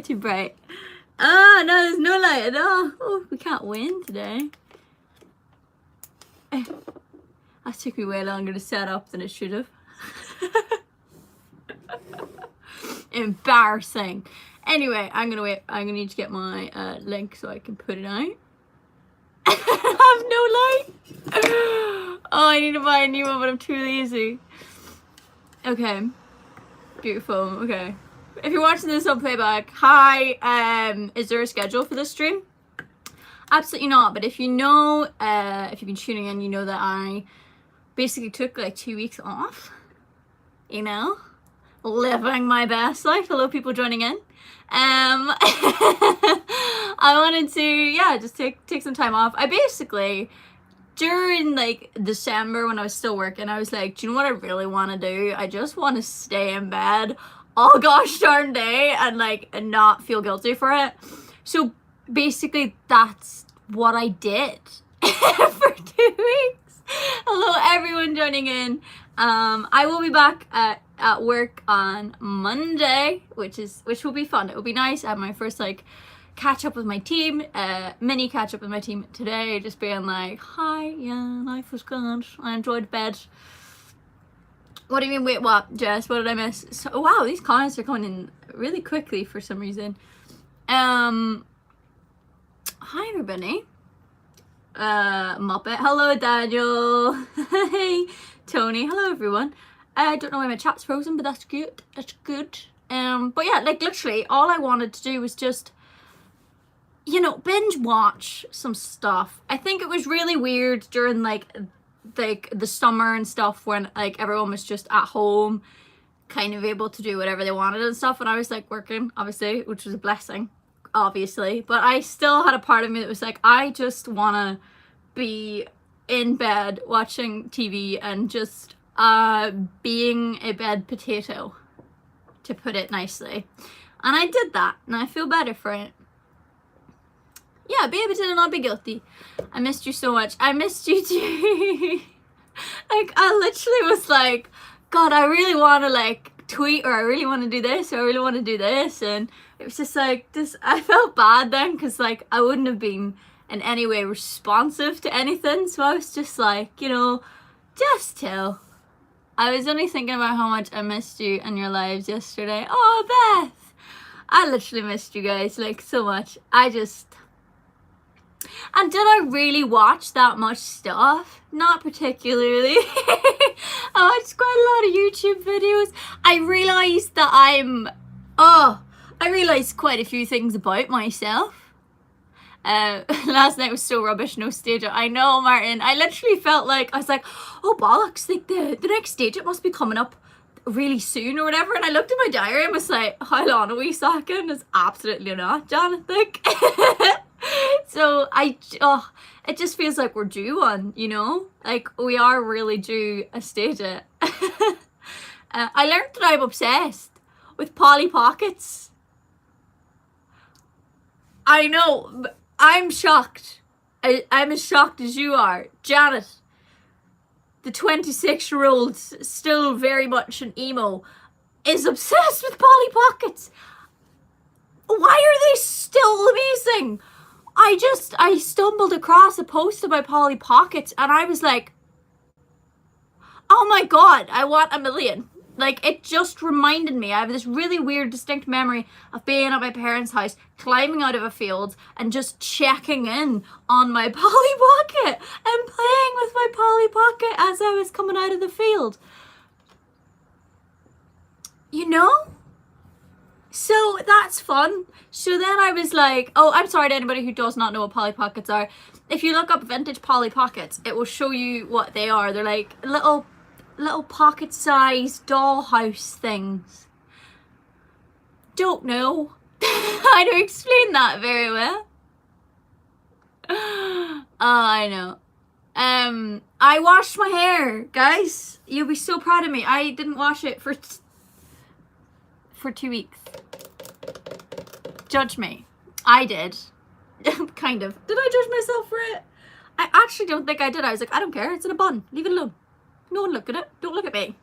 too bright. Oh, no, there's no light at all. Oh, we can't win today. That took me way longer to set up than it should have. Embarrassing. Anyway, I'm gonna wait. I'm gonna need to get my link so I can put it out. I have no light. Oh, I need to buy a new one, but I'm too lazy. Okay. Beautiful. Okay. If you're watching this on playback, hi. Is there a schedule for this stream? Absolutely not. But if you know, if you've been tuning in, you know that I basically took like 2 weeks off. You know, living my best life. Hello, people joining in. I wanted to, yeah, just take some time off. I basically, during like December when I was still working, I was like, do you know what I really want to do? I just want to stay in bed all gosh darn day and like not feel guilty for it. So basically that's what I did for 2 weeks. Hello everyone joining in. I will be back at work on Monday, which will be fun. It will be nice. I have my first like catch up with my team, mini catch up with my team today, just being like, hi, yeah, life was good, I enjoyed bed. What do you mean, wait, what, Jess, what did I miss? So, wow, these comments are coming in really quickly for some reason. Hi everybody. Muppet, hello Daniel. Hey Tony, hello everyone. I don't know why my chat's frozen, but that's good, that's good. But yeah, like literally all I wanted to do was just, you know, binge watch some stuff. I think it was really weird during like the summer and stuff when like everyone was just at home kind of able to do whatever they wanted and stuff, and I was like working obviously, which was a blessing obviously, but I still had a part of me that was like, I just want to be in bed watching TV and just being a bed potato, to put it nicely, and I did that and I feel better for it. Yeah, baby, did not be guilty. I missed you so much. I missed you too. Like, I literally was like, God, I really want to like tweet, or I really want to do this, or I really want to do this. And it was just like, this, I felt bad then because like I wouldn't have been in any way responsive to anything. So I was just like, you know, just chill. I was only thinking about how much I missed you and your lives yesterday. Oh, Beth. I literally missed you guys like so much. And did I really watch that much stuff? Not particularly. I watched quite a lot of YouTube videos. I realised that I realised quite a few things about myself. Last night was so rubbish, no stage. I know, Martin. I literally felt like, I was like, oh bollocks, like the next stage, it must be coming up really soon or whatever. And I looked at my diary and was like, hold on a wee second. It's absolutely not, Jonathan. So it just feels like we're due one, you know, like we are really due a stage it. I learned that I'm obsessed with Polly Pockets. I know, I'm shocked. I'm as shocked as you are. Janet, the 26-year-old, still very much an emo, is obsessed with Polly Pockets. Why are they still amazing? I stumbled across a post about Polly Pockets and I was like, oh my God, I want a million. Like, it just reminded me, I have this really weird distinct memory of being at my parents' house, climbing out of a field and just checking in on my Polly Pocket and playing with my Polly Pocket as I was coming out of the field. You know? So that's fun. So then I was like, oh, I'm sorry to anybody who does not know what Polly Pockets are. If you look up vintage Polly Pockets, it will show you what they are. They're like little pocket-sized dollhouse things. Don't know how to explain that very well. Oh, I know. I washed my hair, guys. You'll be so proud of me. I didn't wash it for 2 weeks. Judge me. I did. Kind of. Did I judge myself for it? I actually don't think I did. I was like, I don't care. It's in a bun. Leave it alone. No one look at it. Don't look at me.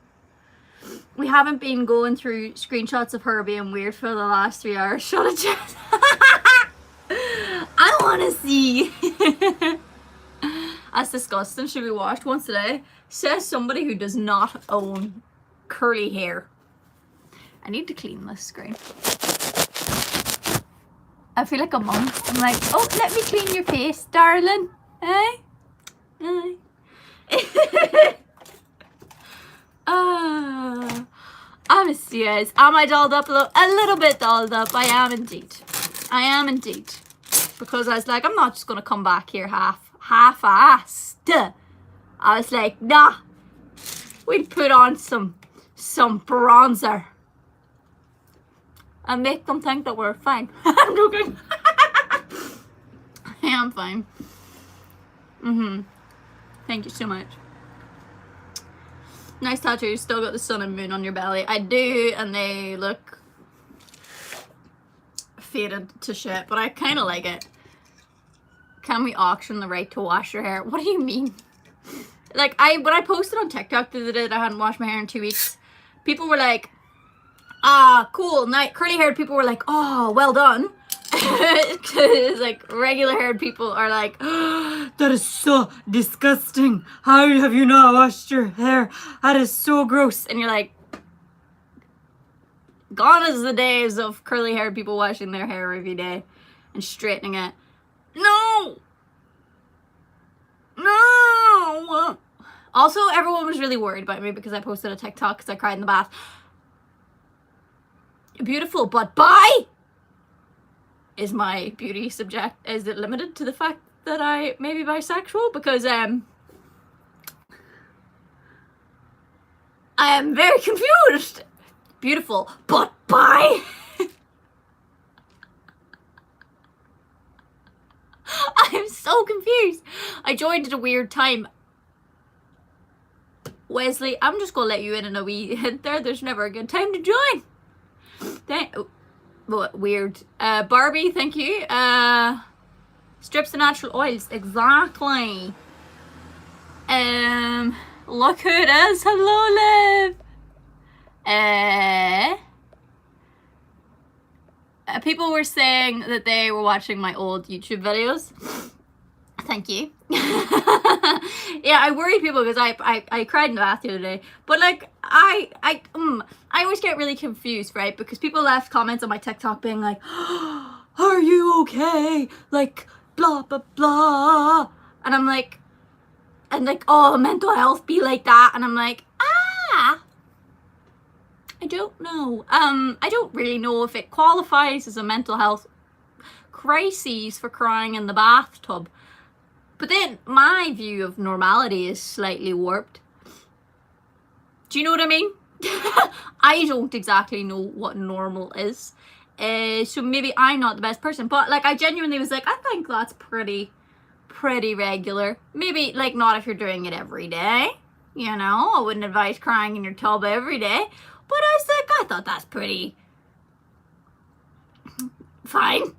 we haven't been going through screenshots of her being weird for the last 3 hours. Shut it, Jess. I want to see. That's disgusting. Should be washed once a day. Says somebody who does not own curly hair. I need to clean this screen. I feel like a mum. I'm like, oh, let me clean your face, darling. Eh? Eh. Honestly, guys, am I dolled up a little bit dolled up? I am indeed. I am indeed. Because I was like, I'm not just gonna come back here half-assed. I was like, nah, we'd put on some bronzer and make them think that we're fine. I'm joking. I am fine. Thank you so much. Nice tattoo. Still got the sun and moon on your belly. I do, and they look faded to shit, but I kind of like it. Can we auction the right to wash your hair? What do you mean? Like, when I posted on TikTok the other day that I hadn't washed my hair in 2 weeks, people were like, cool. Curly haired people were like, oh, well done. Because like regular haired people are like, oh, that is so disgusting. How have you not washed your hair? That is so gross. And you're like, gone is the days of curly haired people washing their hair every day and straightening it. No. Also, everyone was really worried about me because I posted a TikTok because I cried in the bath. Beautiful, but bi? Is my beauty subject, is it limited to the fact that I may be bisexual? Because I am very confused. Beautiful, but bi? I'm so confused. I joined at a weird time. Wesley, I'm just gonna let you in a wee hint there. There's never a good time to join. Weird. Barbie, thank you. Strips of natural oils. Exactly. Look who it is. Hello, Liv. People were saying that they were watching my old YouTube videos. Thank you. Yeah, I worry people because I cried in the bath the other day. But like I always get really confused, right? Because people left comments on my TikTok being like, oh, are you okay? Like blah blah blah. And I'm like, oh, mental health be like that. And I'm like, I don't know. I don't really know if it qualifies as a mental health crisis for crying in the bathtub. But then my view of normality is slightly warped. Do you know what I mean? I don't exactly know what normal is. So maybe I'm not the best person. But like I genuinely was like, I think that's pretty regular. Maybe like not if you're doing it every day. You know, I wouldn't advise crying in your tub every day. But I was like, I thought that's pretty fine.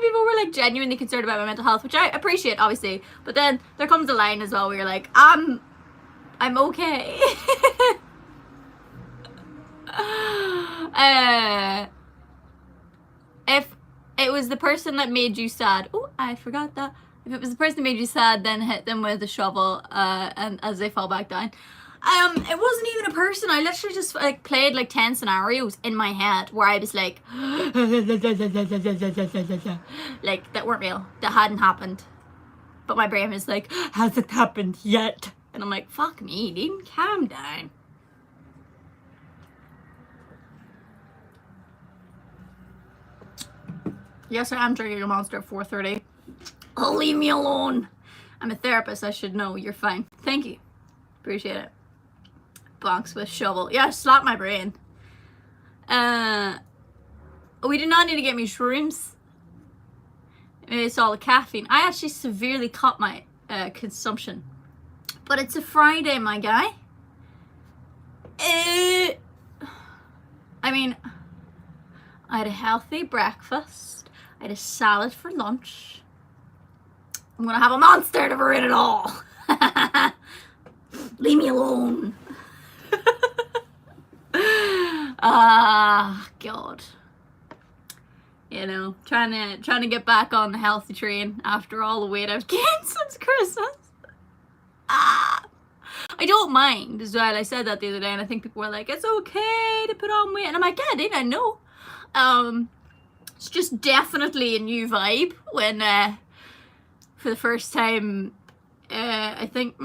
People were like genuinely concerned about my mental health, which I appreciate, obviously. But then there comes a line as well where you're like, I'm okay. If it was the person that made you sad, oh, I forgot that. If it was the person that made you sad, then hit them with a shovel, and as they fall back down. It wasn't even a person. I literally just like played like 10 scenarios in my head where I was like, like that weren't real, that hadn't happened. But my brain was like, has it happened yet? And I'm like, fuck me, dude, calm down. Yes, I am drinking a Monster at 4:30. Oh, leave me alone. I'm a therapist. I should know. You're fine. Thank you. Appreciate it. Bonks with shovel. Yeah, slap my brain. We did not need to get me shrooms. It's all the caffeine. I actually severely cut my consumption. But it's a Friday, my guy. I mean, I had a healthy breakfast. I had a salad for lunch. I'm gonna have a Monster to ruin it all. Leave me alone. Ah, God. You know, trying to get back on the healthy train after all the weight I've gained since Christmas. Ah, I don't mind as well. I said that the other day, and I think people were like, "It's okay to put on weight," and I'm like, "Yeah, I did. I know." It's just definitely a new vibe when, for the first time, I think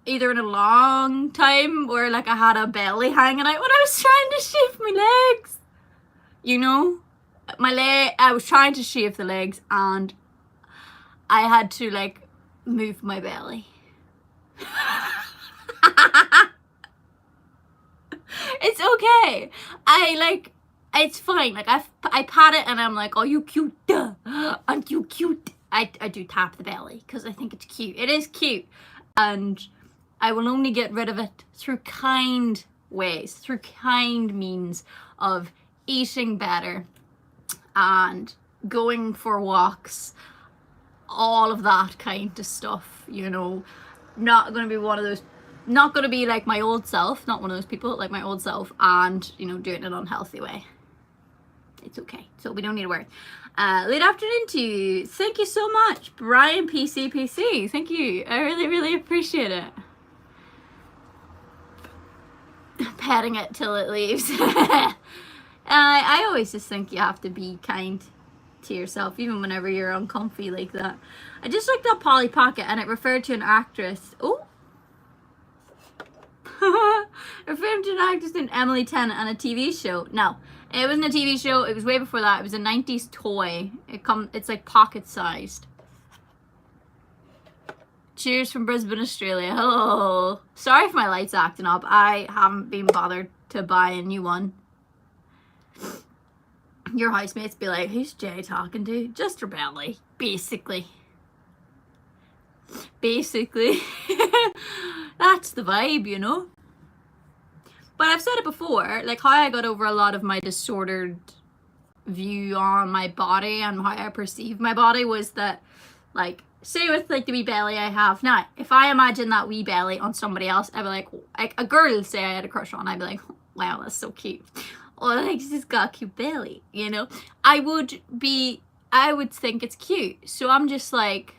either in a long time, where like I had a belly hanging out when I was trying to shave my legs. You know, I was trying to shave the legs, and I had to like move my belly. It's okay. It's fine. Like I pat it and I'm like, "Oh, you cute, aren't you cute?" I do tap the belly because I think it's cute. It is cute, and I will only get rid of it through kind ways, through kind means of eating better and going for walks, all of that kind of stuff. You know, not going to be one of those. Not going to be like my old self, not one of those people, like my old self, and, you know, doing it in an unhealthy way. It's okay, so we don't need to worry. Late afternoon to you. Thank you so much, Brian PCPC. Thank you. I really, really appreciate it. Petting it till it leaves. I always just think you have to be kind to yourself, even whenever you're uncomfy like that. I just looked up Polly Pocket, and it referred to an actress. Oh. Referring to an actress named Emily Tennant on a TV show. No, it wasn't a TV show. It was way before that. It was a 90s toy. It's like pocket sized. Cheers from Brisbane, Australia. Hello. Sorry if my light's acting up. I haven't been bothered to buy a new one. Your housemates be like, "Who's Jay talking to?" Just her belly, basically. That's the vibe, you know. But I've said it before, like how I got over a lot of my disordered view on my body and how I perceive my body was that, like, say with like the wee belly I have now, if I imagine that wee belly on somebody else, I'd be like a girl say I had a crush on, I'd be like, "Wow, that's so cute." Or like, "She's got a cute belly," you know. I would think it's cute. So I'm just like,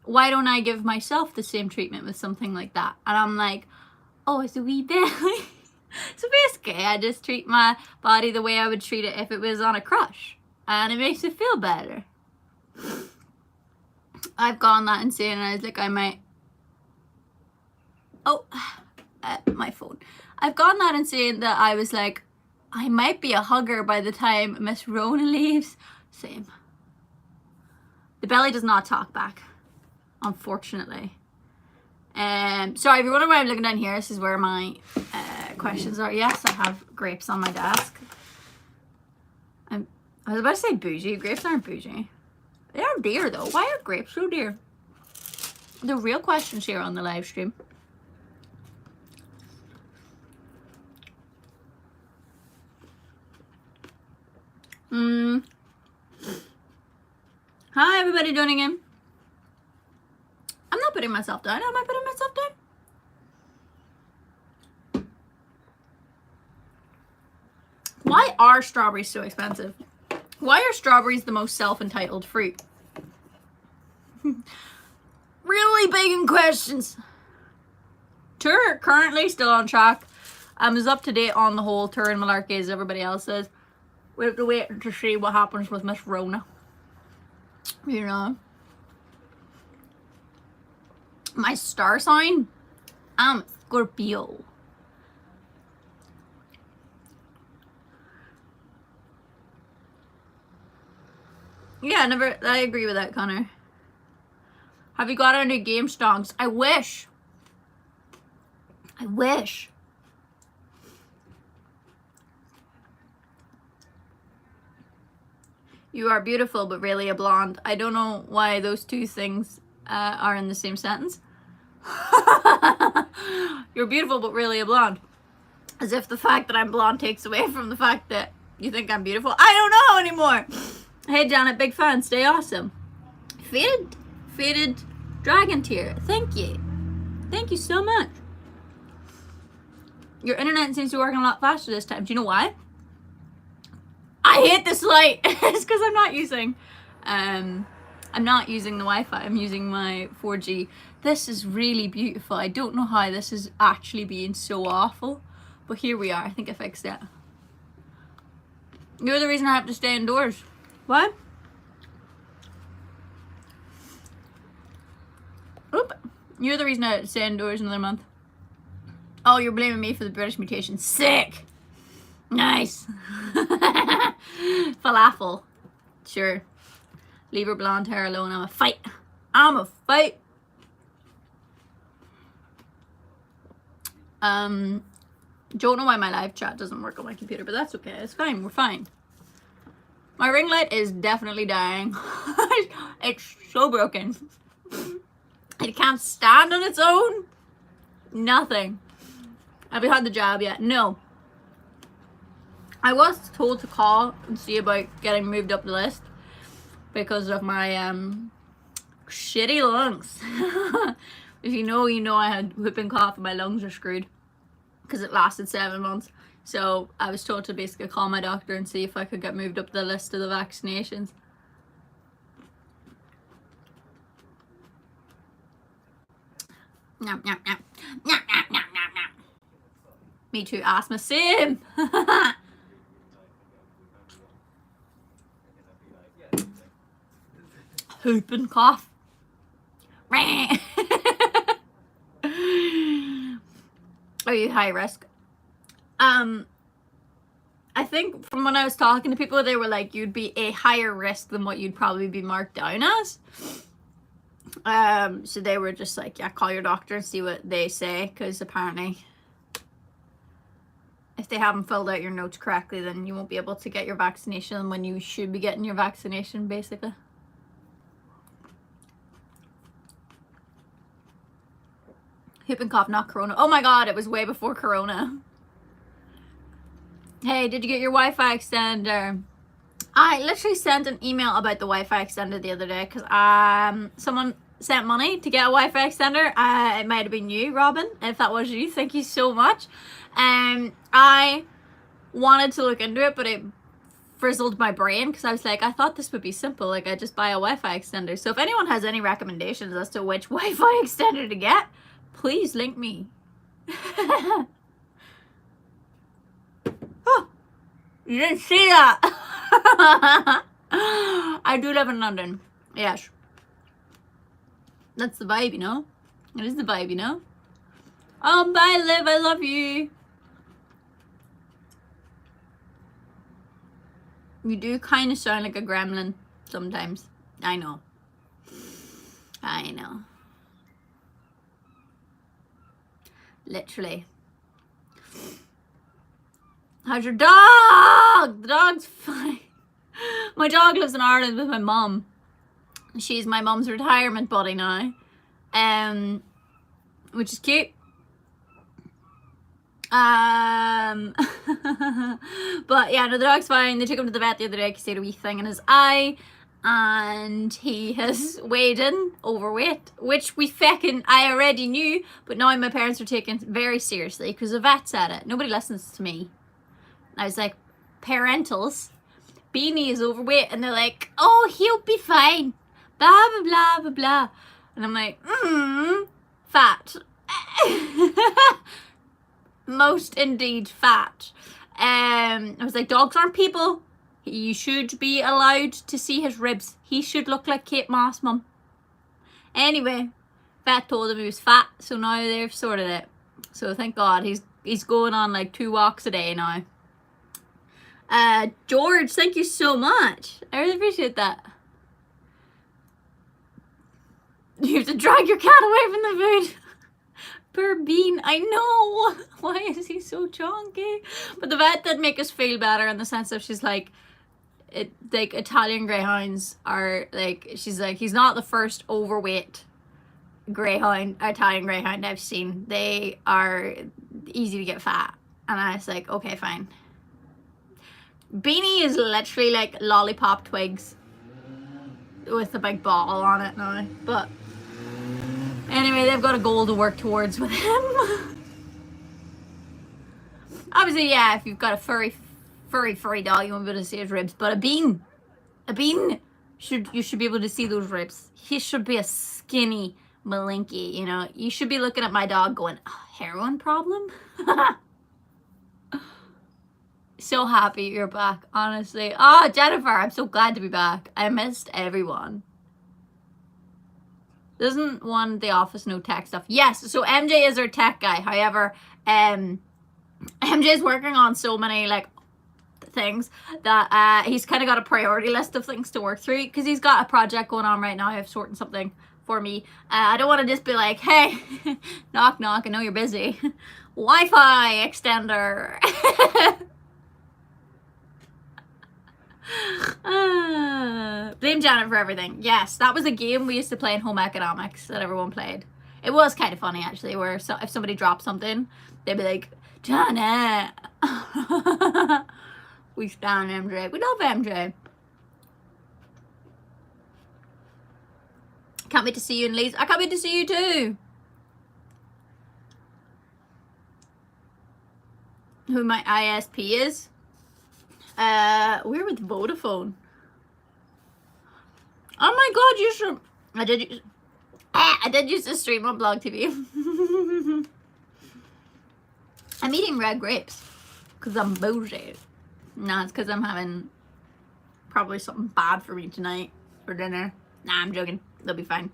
why don't I give myself the same treatment with something like that? And I'm like, "Oh, it's a wee belly." So basically, I just treat my body the way I would treat it if it was on a crush. And it makes it feel better. I've gone that insane, and I was like, I might... Oh, my phone. I've gone that insane that I was like, I might be a hugger by the time Miss Rona leaves. Same. The belly does not talk back, unfortunately. Sorry, if you're wondering why I'm looking down here, this is where my questions are. Yes, I have grapes on my desk. I was about to say bougie. Grapes aren't bougie. They are dear though. Why are grapes so dear? The real questions here on the live stream. Hi everybody joining in. I'm not putting myself down. Am I putting myself down? Why are strawberries so expensive? Why are strawberries the most self-entitled fruit? Really begging questions. Tour currently still on track. I'm as up to date on the whole tour and malarkey as everybody else is. We have to wait to see what happens with Miss Rona. You know. My star sign? I'm Scorpio. Yeah, I agree with that, Connor. Have you got any game stonks? I wish. You are beautiful, but really a blonde. I don't know why those two things are in the same sentence. You're beautiful, but really a blonde. As if the fact that I'm blonde takes away from the fact that you think I'm beautiful. I don't know anymore. Hey, Janet, big fan. Stay awesome. Faded dragon tear. Thank you. Thank you so much. Your internet seems to be working a lot faster this time. Do you know why? I hate this light. It's because I'm not using the Wi-Fi. I'm using my 4G. This is really beautiful. I don't know how this is actually being so awful, but here we are. I think I fixed it. You're the reason I have to stay indoors. What? Oop. You're the reason I have to stay indoors another month. Oh, you're blaming me for the British mutation. Sick. Nice. Falafel. Sure. Leave her blonde hair alone. I'm a fight. Don't know why my live chat doesn't work on my computer, but that's okay. It's fine. We're fine. My ring light is definitely dying. It's so broken. It can't stand on its own. Nothing. Have you had the jab yet? No. I was told to call and see about getting moved up the list because of my shitty lungs. If you know, you know I had whooping cough and my lungs are screwed because it lasted 7 months. So I was told to basically call my doctor and see if I could get moved up the list of the vaccinations. Nom, nom, nom. Nom, nom, nom, nom, nom. Me too, asthma, same. Whooping cough. Are you high risk? I think from when I was talking to people, they were like, you'd be a higher risk than what you'd probably be marked down as. So they were just like, yeah, call your doctor and see what they say, because apparently if they haven't filled out your notes correctly, then you won't be able to get your vaccination when you should be getting your vaccination, basically. Whooping cough, not corona. Oh my god, it was way before corona. Hey, did you get your Wi-Fi extender? I literally sent an email about the Wi-Fi extender the other day because someone sent money to get a Wi-Fi extender. It might have been you, Robin. If that was you, thank you so much. I wanted to look into it, but it frizzled my brain because I was like, I thought this would be simple. Like, I just buy a Wi-Fi extender. So if anyone has any recommendations as to which Wi-Fi extender to get, please link me. Oh, you didn't see that. I do live in London. Yes. That's the vibe, you know? It is the vibe, you know? Bye, Liv. I love you. You do kind of sound like a gremlin sometimes. I know. I know. Literally. How's your dog? The dog's fine. My dog lives in Ireland with my mum. She's my mum's retirement buddy now. Which is cute. But yeah, no, the dog's fine. They took him to the vet the other day because he had a wee thing in his eye. And he has weighed in overweight, which I already knew, but now my parents are taking it very seriously because the vet said it. Nobody listens to me. I was like, parentals, Beanie is overweight, and they're like, oh, he'll be fine, blah blah blah blah blah, and I'm like, fat. Most indeed fat. I was like, dogs aren't people. You should be allowed to see his ribs. He should look like Kate Moss, mum. Anyway, vet told him he was fat, so now they've sorted it. So thank God, he's going on like 2 walks a day now. George, thank you so much. I really appreciate that. You have to drag your cat away from the food. Poor Bean, I know. Why is he so chunky? But the vet did make us feel better in the sense of she's like, like Italian greyhounds are like, she's like, he's not the first overweight Italian greyhound I've seen. They are easy to get fat. And I was like, okay, fine. Beanie is literally like lollipop twigs with a big ball on it now. But anyway, they've got a goal to work towards with him. Obviously, yeah, if you've got a furry dog, you won't be able to see his ribs. But a bean, you should be able to see those ribs. He should be a skinny malinky, you know. You should be looking at my dog going, oh, heroin problem? So happy you're back, honestly. Oh, Jennifer, I'm so glad to be back. I missed everyone. Doesn't one the office know tech stuff? Yes, so MJ is our tech guy. However, MJ is working on so many like things that he's kind of got a priority list of things to work through, because he's got a project going on right now of sorting something for me. I don't want to just be like, hey, knock knock, I know you're busy. Wi-Fi extender. Blame Janet for everything. Yes, that was a game we used to play in home economics that everyone played. It was kind of funny actually, where if somebody dropped something, they'd be like, Janet. We stand MJ. We love MJ. Can't wait to see you in Leeds. I can't wait to see you too. Who my ISP is? We're with Vodafone. Oh my god, you should. I did use to stream on Blog TV. I'm eating red grapes because I'm bougie. No, it's because I'm having probably something bad for me tonight for dinner. Nah, I'm joking. They'll be fine.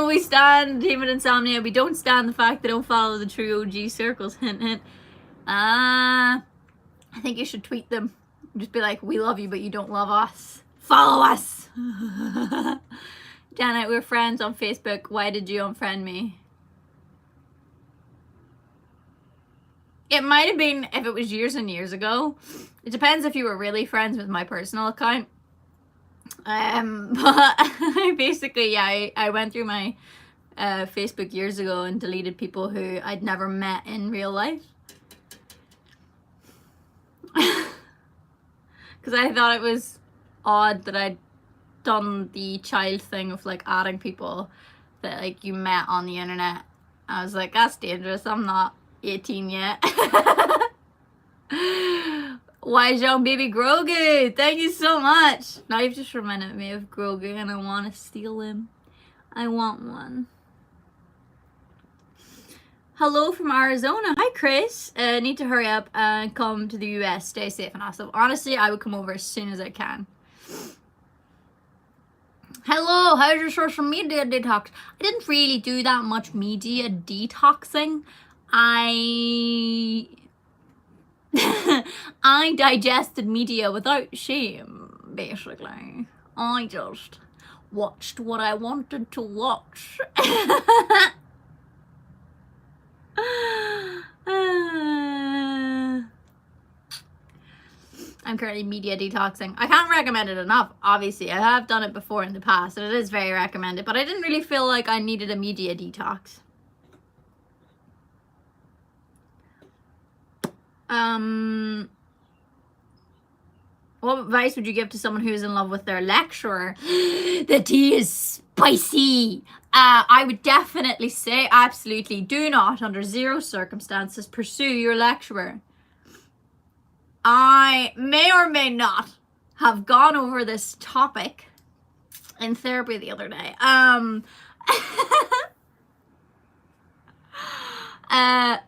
We stand Team of Insomnia. We don't stand the fact they don't follow the true OG circles. Hint, hint. I think you should tweet them. Just be like, we love you, but you don't love us. Follow us. Janet, we're friends on Facebook. Why did you unfriend me? It might have been if it was years and years ago. It depends if you were really friends with my personal account. But basically, yeah, I went through my Facebook years ago and deleted people who I'd never met in real life. Because I thought it was odd that I'd done the child thing of like adding people that like you met on the internet. I was like, that's dangerous. I'm not 18 yet. Why Jean Baby Grogu? Thank you so much. Now you've just reminded me of Grogu and I want to steal him. I want one. Hello from Arizona. Hi Chris. Need to hurry up and come to the US. Stay safe and awesome. Honestly, I would come over as soon as I can. Hello, how's your social media detox? I didn't really do that much media detoxing. I digested media without shame, basically. I just watched what I wanted to watch. I'm currently media detoxing. I can't recommend it enough, obviously. I have done it before in the past, and it is very recommended, but I didn't really feel like I needed a media detox. What advice would you give to someone who is in love with their lecturer? The tea is spicy. I would definitely say absolutely do not, under zero circumstances, pursue your lecturer. I may or may not have gone over this topic in therapy the other day.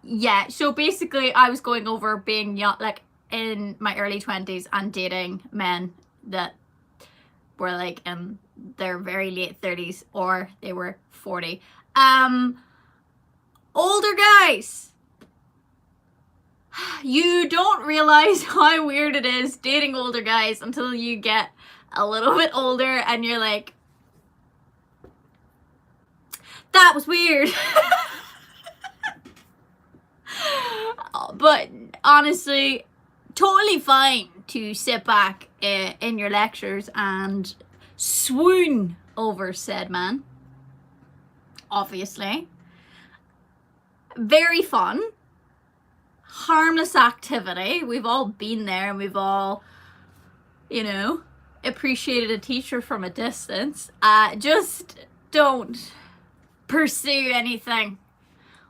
Yeah, so basically I was going over being young, like in my early 20s, and dating men that were like in their very late 30s, or they were 40. Older guys. You don't realize how weird it is dating older guys until you get a little bit older and you're like, that was weird. But honestly, totally fine to sit back in your lectures and swoon over said man. Obviously. Very fun. Harmless activity. We've all been there, and we've all, you know, appreciated a teacher from a distance. Just don't pursue anything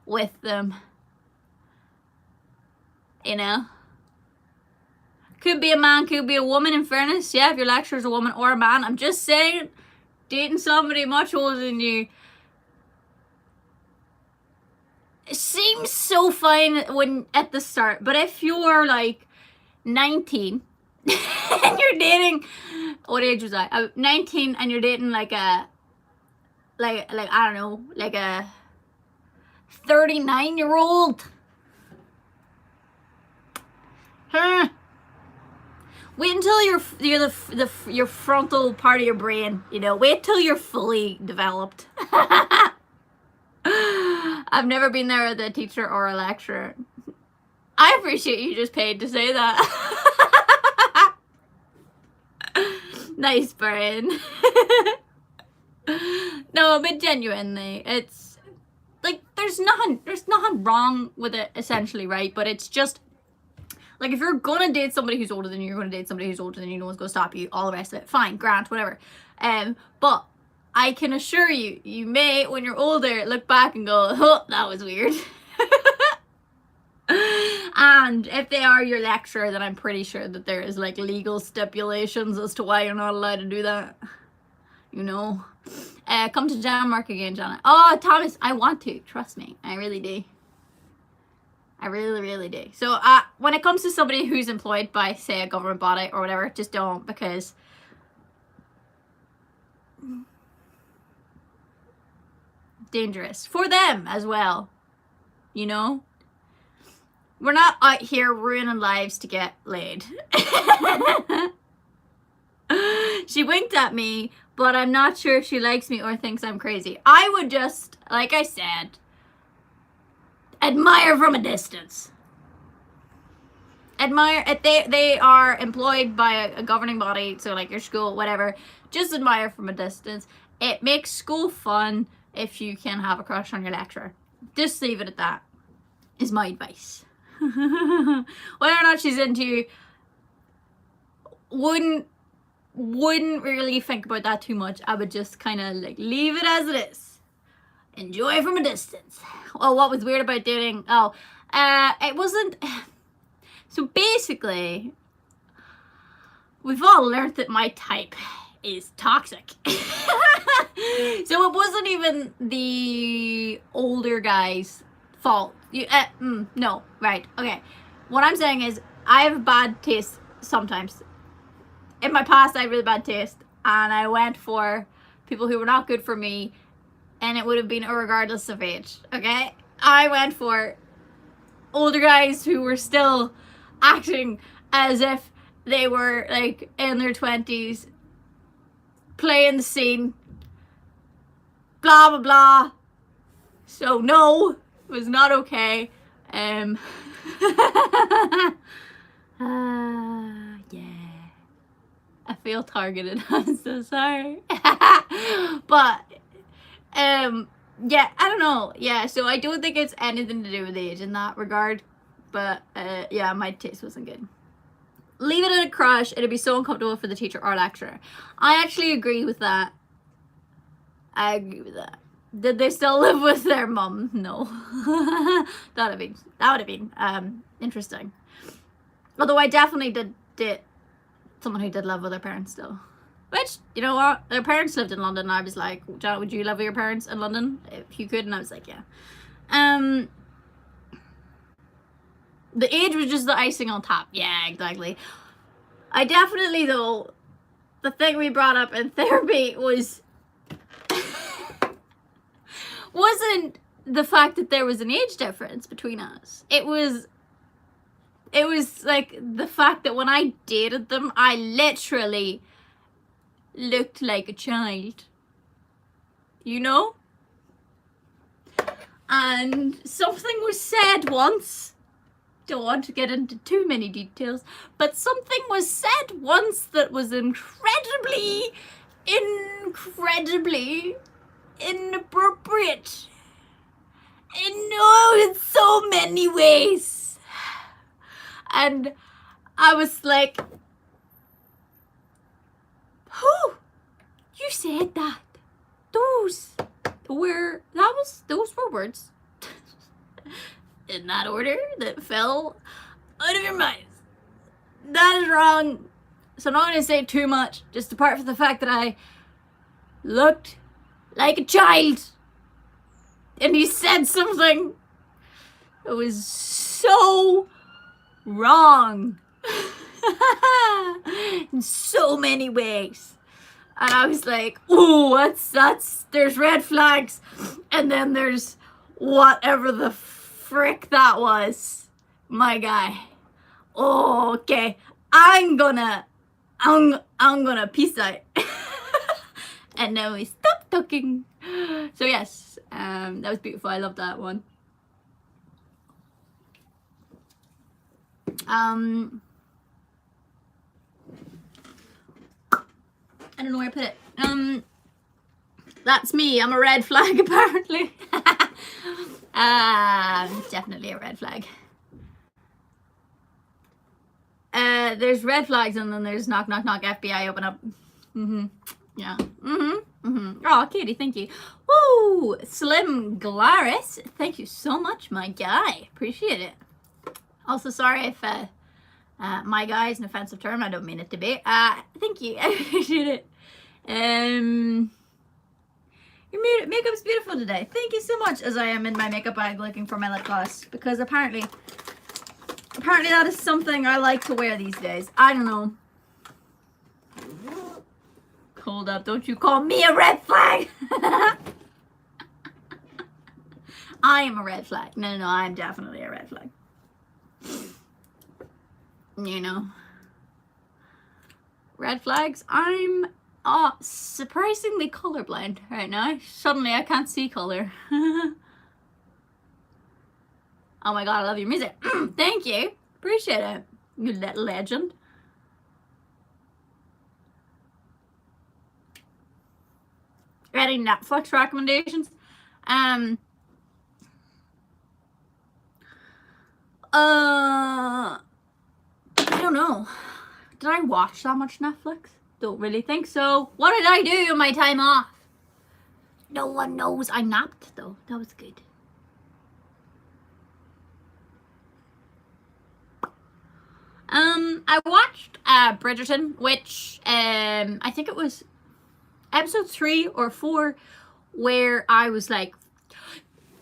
with them. You know? Could be a man, could be a woman, in fairness. Yeah, if your lecturer's a woman or a man. I'm just saying, dating somebody much older than you, it seems so fine when at the start. But if you're like 19 and you're dating, what age was I? 19 and you're dating like a, like I don't know, like a 39-year-old. Huh. Wait until your frontal part of your brain, you know, wait till you're fully developed. I've never been there with a teacher or a lecturer. I appreciate you just paid to say that. Nice, Brian. No, but genuinely, it's like there's nothing wrong with it essentially, right? But it's just like if you're gonna date somebody who's older than you, you're gonna date somebody who's older than you, no one's gonna stop you, all the rest of it. Fine, grant, whatever. But I can assure you, you may, when you're older, look back and go, oh, that was weird. And if they are your lecturer, then I'm pretty sure that there is like legal stipulations as to why you're not allowed to do that. You know. Come to Denmark again, Janet. Oh, Thomas, I want to. Trust me. I really do. I really, really do. So when it comes to somebody who's employed by, say, a government body or whatever, just don't, because dangerous for them as well, you know. We're not out here ruining lives to get laid. She winked at me, but I'm not sure if she likes me or thinks I'm crazy. I would just, like I said, admire from a distance. Admire if they are employed by a governing body, so like your school, whatever. Just admire from a distance. It makes school fun if you can have a crush on your lecturer. Just leave it at that, is my advice. Whether or not she's into you, wouldn't really think about that too much. I would just kind of like leave it as it is. Enjoy from a distance. Oh, what was weird about dating? Oh, it wasn't. So basically, we've all learned that my type is toxic. So it wasn't even the older guy's fault. No, right, okay. What I'm saying is I have bad taste sometimes. In my past, I had really bad taste, and I went for people who were not good for me, and it would have been regardless of age, okay? I went for older guys who were still acting as if they were like in their 20s, playing the scene, blah blah blah. So no, it was not okay. Yeah, I feel targeted. I'm so sorry. But yeah, I don't know. Yeah, so I don't think it's anything to do with age in that regard. But yeah, my taste wasn't good. Leave it at a crush. It'd be so uncomfortable for the teacher or lecturer. I actually agree with that. I agree with that. Did they still live with their mum? No. that would have been interesting. Although I definitely did someone who did live with their parents still. Which, you know what? Their parents lived in London, and I was like, Janet, would you live with your parents in London if you could? And I was like, yeah. The age was just the icing on top. Yeah, exactly. I definitely, though, the thing we brought up in therapy was wasn't the fact that there was an age difference between us. It was like the fact that when I dated them, I literally looked like a child. You know? And something was said once. Don't want to get into too many details, but something was said once that was incredibly inappropriate in so many ways. And I was like, who? You said that. those were words in that order that fell out of your mouth. That is wrong. So I'm not going to say too much, just apart from the fact that I looked like a child and you said something that was so wrong in so many ways. And I was like, oh, there's red flags. And then there's whatever the frick that was. My guy. Oh, okay. I'm gonna peace out. And then we stopped talking. So yes, that was beautiful. I love that one. I don't know where I put it. That's me. I'm a red flag, apparently. Definitely a red flag. There's red flags, and then there's knock, knock, knock, FBI, open up. Yeah. Oh, Katie, thank you. Woo! Slim Glarus, thank you so much, my guy. Appreciate it. Also, sorry if my guy is an offensive term. I don't mean it to be. Thank you. I appreciate it. Your makeup's beautiful today. Thank you so much. As I am in my makeup bag looking for my lip gloss, because apparently that is something I like to wear these days. I don't know. Hold up, don't you call me a red flag. I am a red flag. No, I'm definitely a red flag. You know, red flags. I'm surprisingly colorblind right now. Suddenly I can't see color. Oh my god, I love your music. Thank you. Appreciate it, you little legend. Any Netflix recommendations? I don't know. Did I watch that much Netflix? Don't really think so. What did I do in my time off? No one knows. I napped though. That was good. I watched Bridgerton, which I think it was episode 3 or 4, where I was like,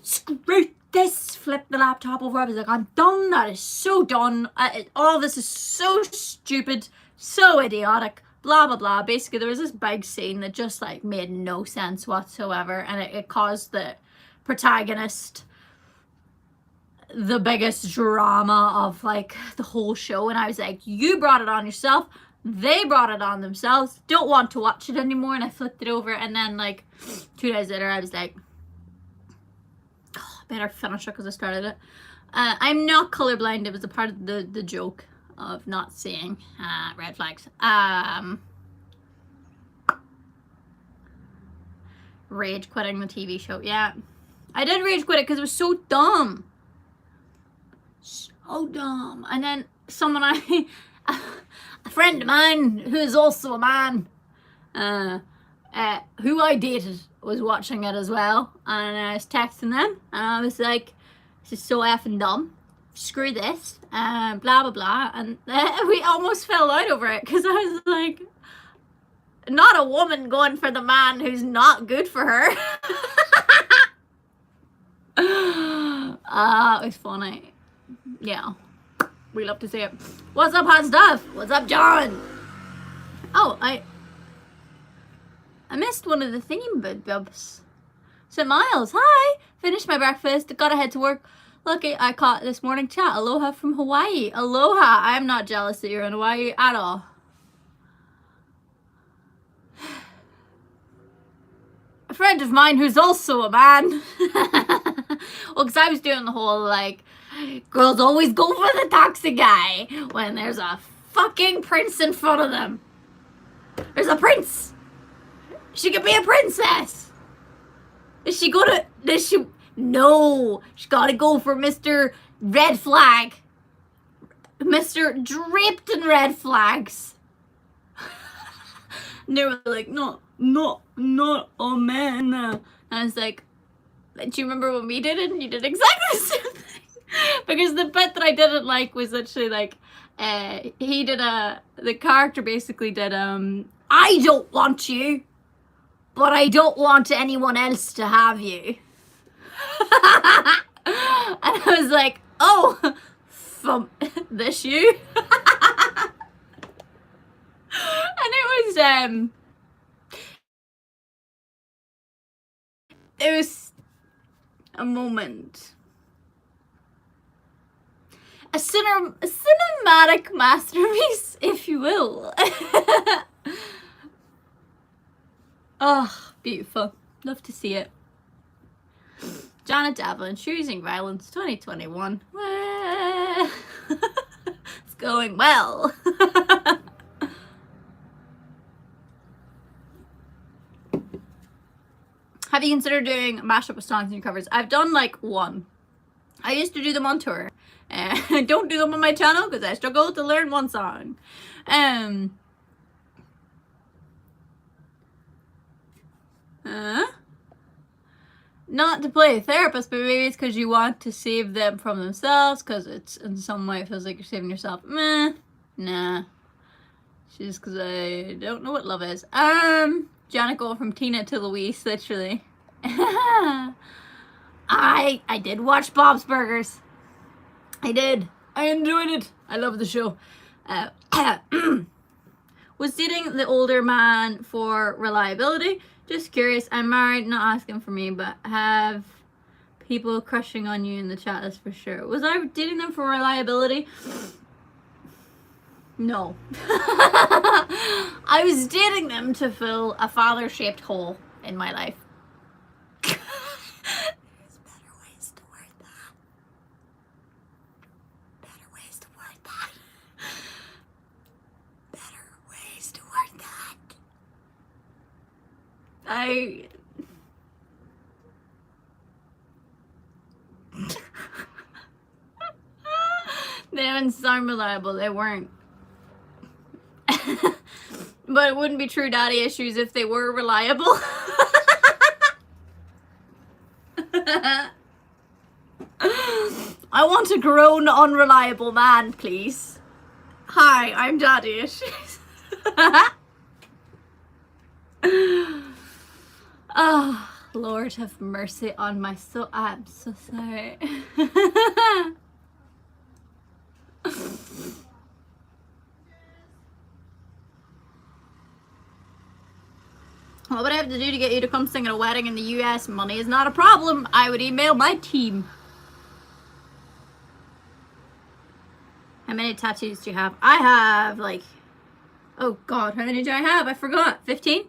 screw this, flip the laptop over. I was like, I'm done. That is so done. All this is so stupid, so idiotic, blah blah blah. Basically, there was this big scene that just like made no sense whatsoever, and it caused the protagonist the biggest drama of like the whole show. And I was like, you brought it on yourself. They brought it on themselves. Don't want to watch it anymore. And I flipped it over, and then like 2 days later I was like, oh, I better finish it because I started it. I'm not colorblind. It was a part of the joke of not seeing red flags. Rage quitting the TV show. Yeah, I did rage quit it because it was so dumb. So dumb. And then someone a friend of mine who is also a man, who I dated, was watching it as well, and I was texting them, and I was like, this is so effing dumb, screw this, blah blah blah, and we almost fell out over it, because I was like, not a woman going for the man who's not good for her. It was funny. Yeah, we love to see it. What's up, hot stuff? What's up, John? Oh, I missed one of the thingy-bobs. St. Miles, hi! Finished my breakfast, gotta head to work. Lucky I caught this morning chat. Aloha from Hawaii. Aloha! I'm not jealous that you're in Hawaii at all. A friend of mine who's also a man. Well, because I was doing the whole, like, girls always go for the toxic guy when there's a fucking prince in front of them. There's a prince. She could be a princess. Is she gonna, no, she gotta go for Mr. Red Flag. Mr. Draped in red flags. And they were like, no, not a man. And I was like, do you remember when we did it? And you did exactly the same thing. Because the bit that I didn't like was literally like, the character basically did, I don't want you, but I don't want anyone else to have you. And I was like, oh, from this you? And it was a moment. A cinematic masterpiece, if you will. Oh, beautiful. Love to see it. Janet Devlin, Choosing Violence 2021. It's going well. Have you considered doing a mashup with songs and covers? I've done like one. I used to do them on tour. I don't do them on my channel because I struggle to learn one song. Not to play a therapist, but maybe it's because you want to save them from themselves, because it's in some way it feels like you're saving yourself. Meh. Nah. Just because I don't know what love is. Janet going from Tina to Louise, literally. I did watch Bob's Burgers. I did. I enjoyed it. I love the show. Was dating the older man for reliability? Just curious. I'm married, not asking for me, but have people crushing on you in the chat, that's for sure. Was I dating them for reliability? No. I was dating them to fill a father-shaped hole in my life. There's better ways to word that. Better ways to word that. Better ways to word that. They didn't sound reliable. They weren't. But it wouldn't be true daddy issues if they were reliable. I want a grown, unreliable man, please. Hi, I'm daddy issues. Oh, Lord have mercy on my soul. I'm so sorry. What would I have to do to get you to come sing at a wedding in the US? Money is not a problem. I would email my team. How many tattoos do you have? I have like, oh God, how many do I have? I forgot. 15?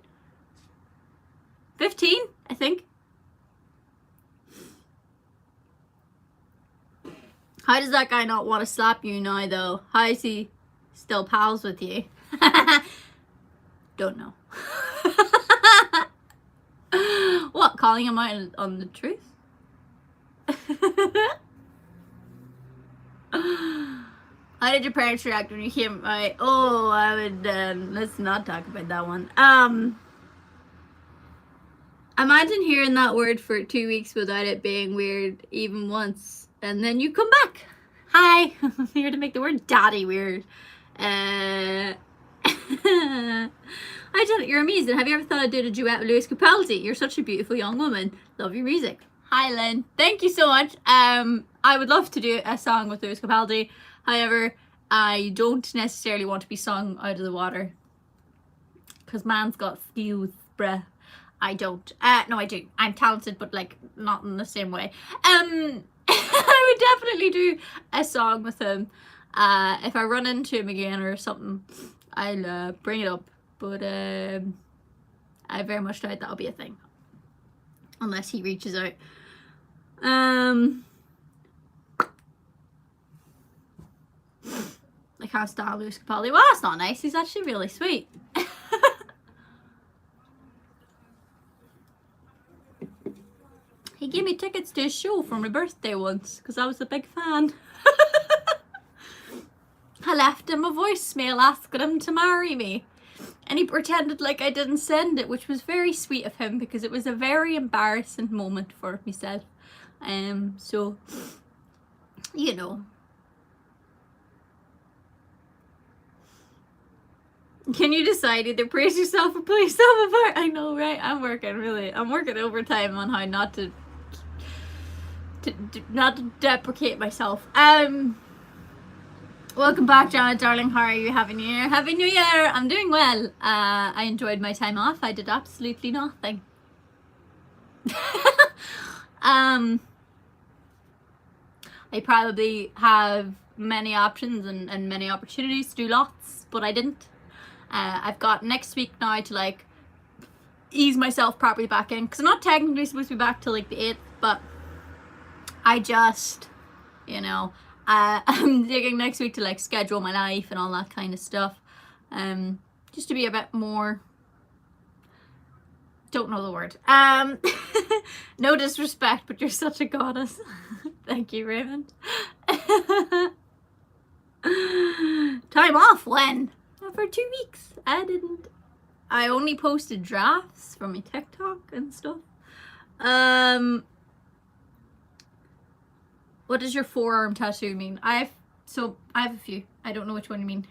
15, I think. How does that guy not want to slap you now though? How is he still pals with you? Don't know. What, calling him out on the truth? How did your parents react when you came out? Oh, I would, let's not talk about that one. Imagine hearing that word for 2 weeks without it being weird even once, and then you come back. Hi, I'm here to make the word daddy weird. Hi Janet, you're amazing. Have you ever thought I'd do a duet with Lewis Capaldi? You're such a beautiful young woman. Love your music. Hi Lynn. Thank you so much. I would love to do a song with Lewis Capaldi. However, I don't necessarily want to be sung out of the water. Because man's got skills, bruh. I don't. No, I do. I'm talented, but like not in the same way. I would definitely do a song with him. If I run into him again or something, I'll bring it up. But I very much doubt that'll be a thing. Unless he reaches out. I can't stand Lewis Capaldi. Well, that's not nice. He's actually really sweet. He gave me tickets to his show for my birthday once because I was a big fan. I left him a voicemail asking him to marry me. And he pretended like I didn't send it, which was very sweet of him because it was a very embarrassing moment for myself. So, you know. Can you decide either praise yourself or play yourself apart? I know, right? I'm working overtime on how not to deprecate myself. Welcome back, Janet, darling. How are you? Happy New Year. Happy New Year. I'm doing well. I enjoyed my time off. I did absolutely nothing. I probably have many options and many opportunities to do lots, but I didn't. I've got next week now to like ease myself properly back in, because I'm not technically supposed to be back till like the 8th, but I just, you know, I'm taking next week to like schedule my life and all that kind of stuff, just to be a bit more, don't know the word, no disrespect, but you're such a goddess. Thank you, Raymond. Time off when? For 2 weeks. I only posted drafts from my TikTok and stuff. What does your forearm tattoo mean? I have a few. I don't know which one you mean.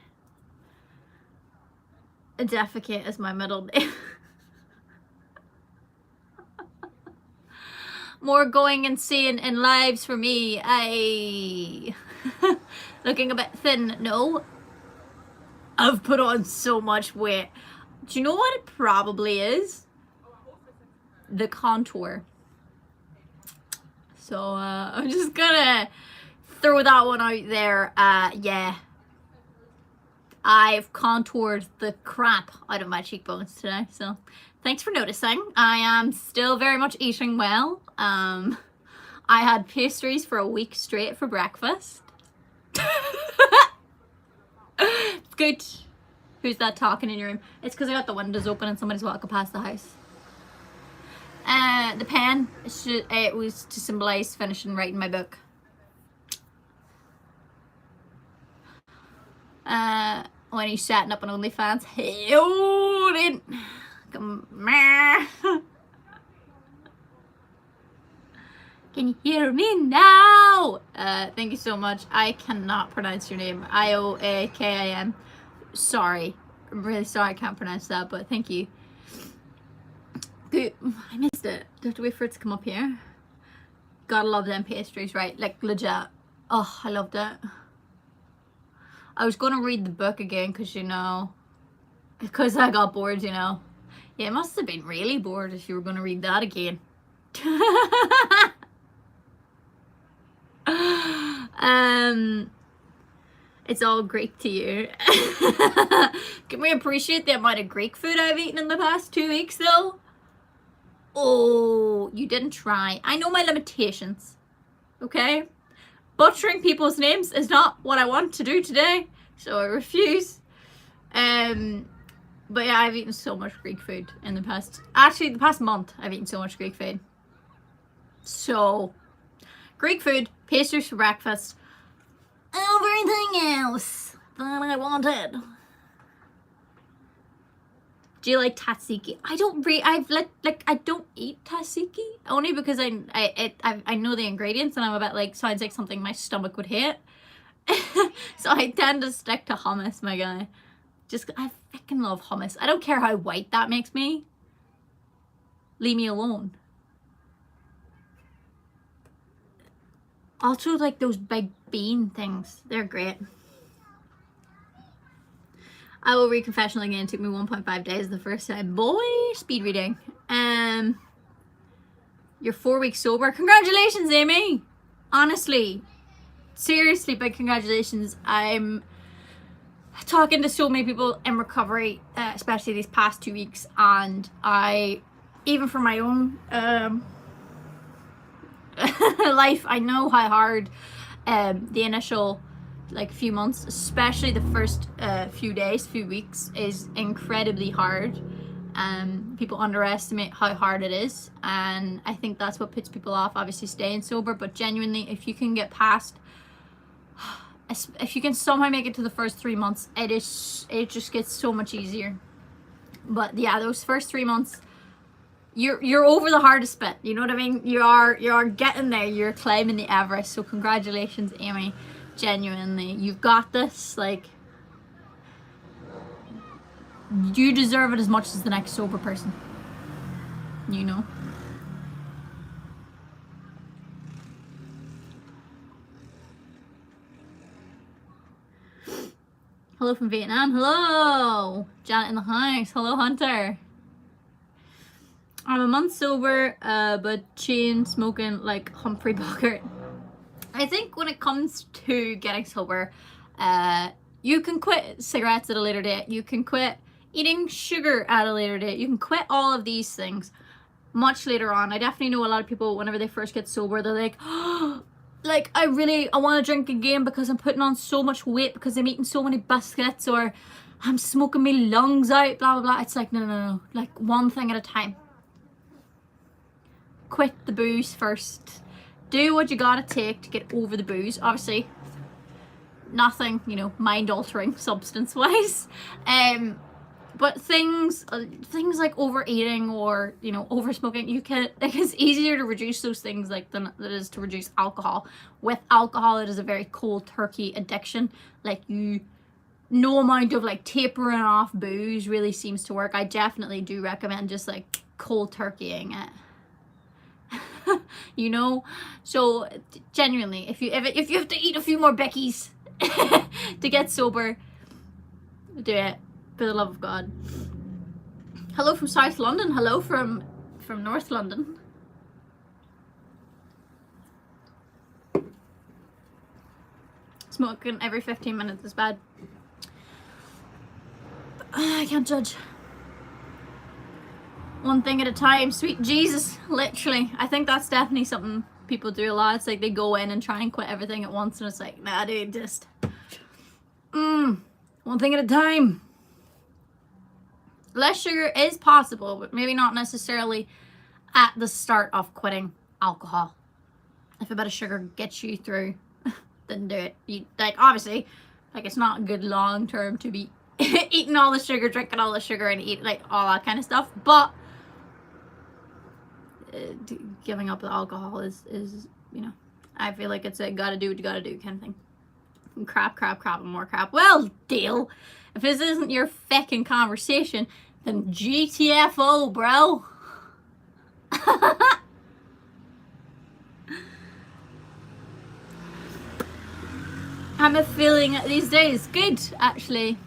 Defecate is my middle name. More going and seeing in lives for me. Looking a bit thin. No. I've put on so much weight. Do you know what it probably is? The contour. So I'm just gonna throw that one out there. Yeah, I've contoured the crap out of my cheekbones today, so thanks for noticing. I am still very much eating well. I had pastries for a week straight for breakfast. It's good. Who's that talking in your room? It's because I got the windows open and somebody's walking past the house. The pen, it was to symbolize finishing writing my book. When he's setting up on OnlyFans. Hold it. Can you hear me now? Thank you so much. I cannot pronounce your name. Ioakim. Sorry. I'm really sorry I can't pronounce that, but thank you. Good. I missed it. Do I have to wait for it to come up here? Gotta love them pastries, right? Like, legit. Oh, I loved it. I was gonna read the book again because, you know, because I got bored, you know. Yeah, it must have been really bored if you were gonna read that again. It's all Greek to you. Can we appreciate the amount of Greek food I've eaten in the past 2 weeks, though? Oh, you didn't try. I know my limitations, okay? Butchering people's names is not what I want to do today, so I refuse. But yeah, I've eaten so much Greek food in the past, actually the past month, I've eaten so much Greek food. So, Greek food, pastries for breakfast, everything else that I wanted. Do you like tzatziki? I don't I don't eat tzatziki only because I know the ingredients and I'm a bit like, sounds like something my stomach would hate. So I tend to stick to hummus, my guy. Just, I fucking love hummus. I don't care how white that makes me. Leave me alone. Also, like those big bean things. They're great. I will read confessional again. It took me 1.5 days the first time. Boy, speed reading. You're 4 weeks sober. Congratulations, Amy. Honestly. Seriously, big congratulations. I'm talking to so many people in recovery, especially these past 2 weeks. And I, even for my own life, I know how hard the initial like few months, especially the first few days, few weeks, is incredibly hard. People underestimate how hard it is, and I think that's what puts people off obviously staying sober. But genuinely, if you can get past, if you can somehow make it to the first 3 months, it just gets so much easier. But yeah, those first 3 months, you're over the hardest bit. You know what I mean? You are getting there. You're climbing the Everest. So congratulations, Amy. Genuinely, you've got this. Like, you deserve it as much as the next sober person. You know. Hello from Vietnam. Hello, Janet in the house. Hello, Hunter. I'm a month sober, but chain smoking like Humphrey Bogart. I think when it comes to getting sober, you can quit cigarettes at a later date. You can quit eating sugar at a later date. You can quit all of these things much later on. I definitely know a lot of people, whenever they first get sober, they're like, oh, like, I want to drink again because I'm putting on so much weight because I'm eating so many biscuits, or I'm smoking my lungs out, blah, blah, blah. It's like, no. Like, one thing at a time. Quit the booze first. Do what you gotta take to get over the booze. Obviously, nothing, you know, mind-altering substance-wise. But things like overeating or, you know, over-smoking, it's easier to reduce those things like than it is to reduce alcohol. With alcohol, it is a very cold turkey addiction. Like, no amount of like tapering off booze really seems to work. I definitely do recommend just like cold turkeying it. You know, so genuinely, if you have to eat a few more Beckies to get sober, do it for the love of God. Hello from South London. Hello from North London. Smoking every 15 minutes is bad. I can't judge. One thing at a time, sweet Jesus, literally. I think that's definitely something people do a lot. It's like they go in and try and quit everything at once, and it's like, nah, dude, just one thing at a time. Less sugar is possible, but maybe not necessarily at the start of quitting alcohol. If a bit of sugar gets you through, then do it. You, like, obviously, like, it's not good long term to be eating all the sugar, drinking all the sugar, and eat like all that kind of stuff, but giving up the alcohol is, you know, I feel like it's a gotta do what you gotta do kind of thing. And crap and more crap. Well, deal. If this isn't your feckin' conversation, then GTFO, bro. I'm feeling these days good, actually.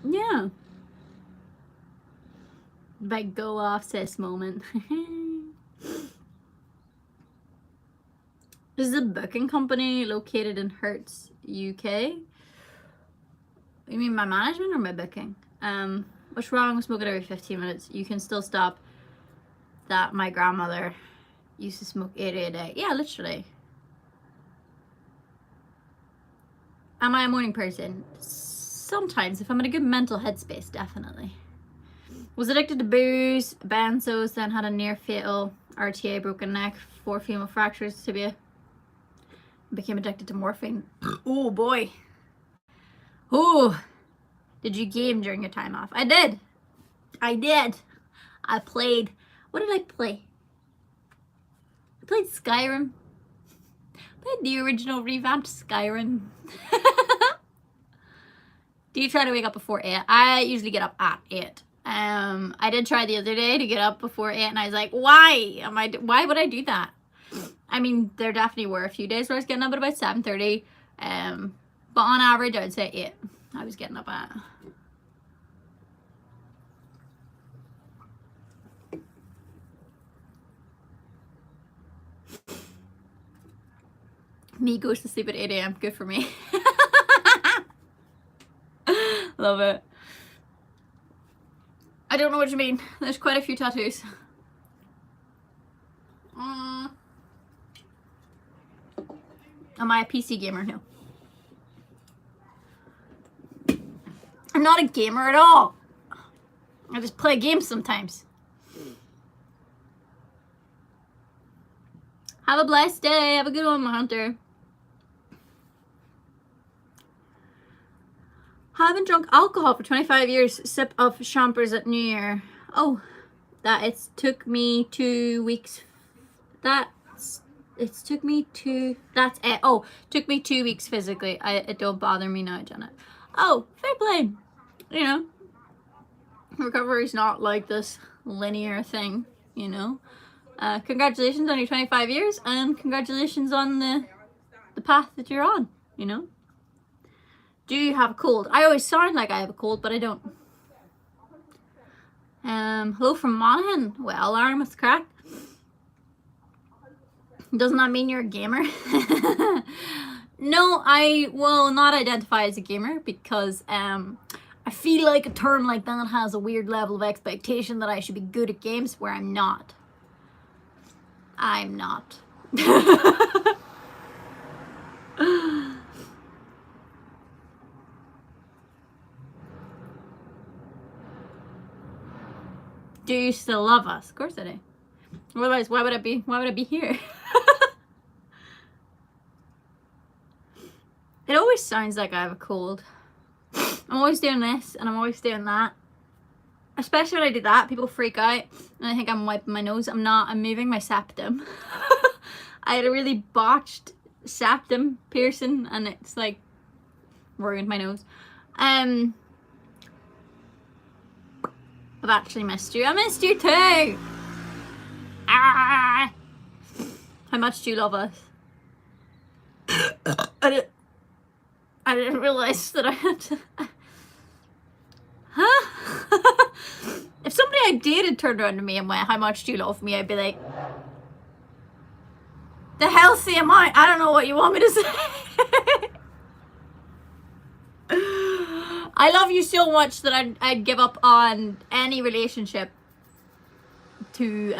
Yeah. Big go off sis moment. This is a booking company located in Hertz, UK. You mean my management or my booking? What's wrong with smoking every 15 minutes? You can still stop that. My grandmother used to smoke 80 a day. Yeah, literally. Am I a morning person? Sometimes, if I'm in a good mental headspace, definitely. Was addicted to booze, benzos, then had a near fatal RTA, broken neck, 4 female fractures, tibia. Became addicted to morphine. Oh boy. Oh. Did you game during your time off? I did. I played. What did I play? I played Skyrim. I played the original revamped Skyrim. Do you try to wake up before 8? I usually get up at 8. I did try the other day to get up before 8, and I was like, why would I do that? I mean, there definitely were a few days where I was getting up at about 7:30, but on average, I would say 8. I was getting up at. Me goes to sleep at 8 a.m. Good for me. Love it. I don't know what you mean. There's quite a few tattoos. Am I a PC gamer? No. I'm not a gamer at all. I just play games sometimes. Have a blessed day. Have a good one, my hunter. Haven't drunk alcohol for 25 years. Sip of champers at New Year. Oh, that it's took me 2 weeks. Took me 2. That's it. Oh, took me 2 weeks physically. It don't bother me now, Janet. Oh, fair play. You know, recovery's not like this linear thing. You know. Congratulations on your 25 years, and congratulations on the path that you're on. You know. Do you have a cold? I always sound like I have a cold, but I don't. Hello from Monaghan. Well, Alarm, what's the crack? Doesn't that mean you're a gamer? No, I will not identify as a gamer because I feel like a term like that has a weird level of expectation that I should be good at games where I'm not. I'm not. Do you still love us? Of course I do. Otherwise, why would I be here? It always sounds like I have a cold. I'm always doing this and I'm always doing that. Especially when I do that, people freak out and I think I'm wiping my nose. I'm not. I'm moving my septum. I had a really botched septum piercing and it's like ruined my nose. I've actually missed you. I missed you too. Ah! How much do you love us? I didn't realize that I had to. Huh? If somebody I dated turned around to me and went, "How much do you love me?" I'd be like, "The healthy amount." I don't know what you want me to say. I love you so much that I'd give up on any relationship to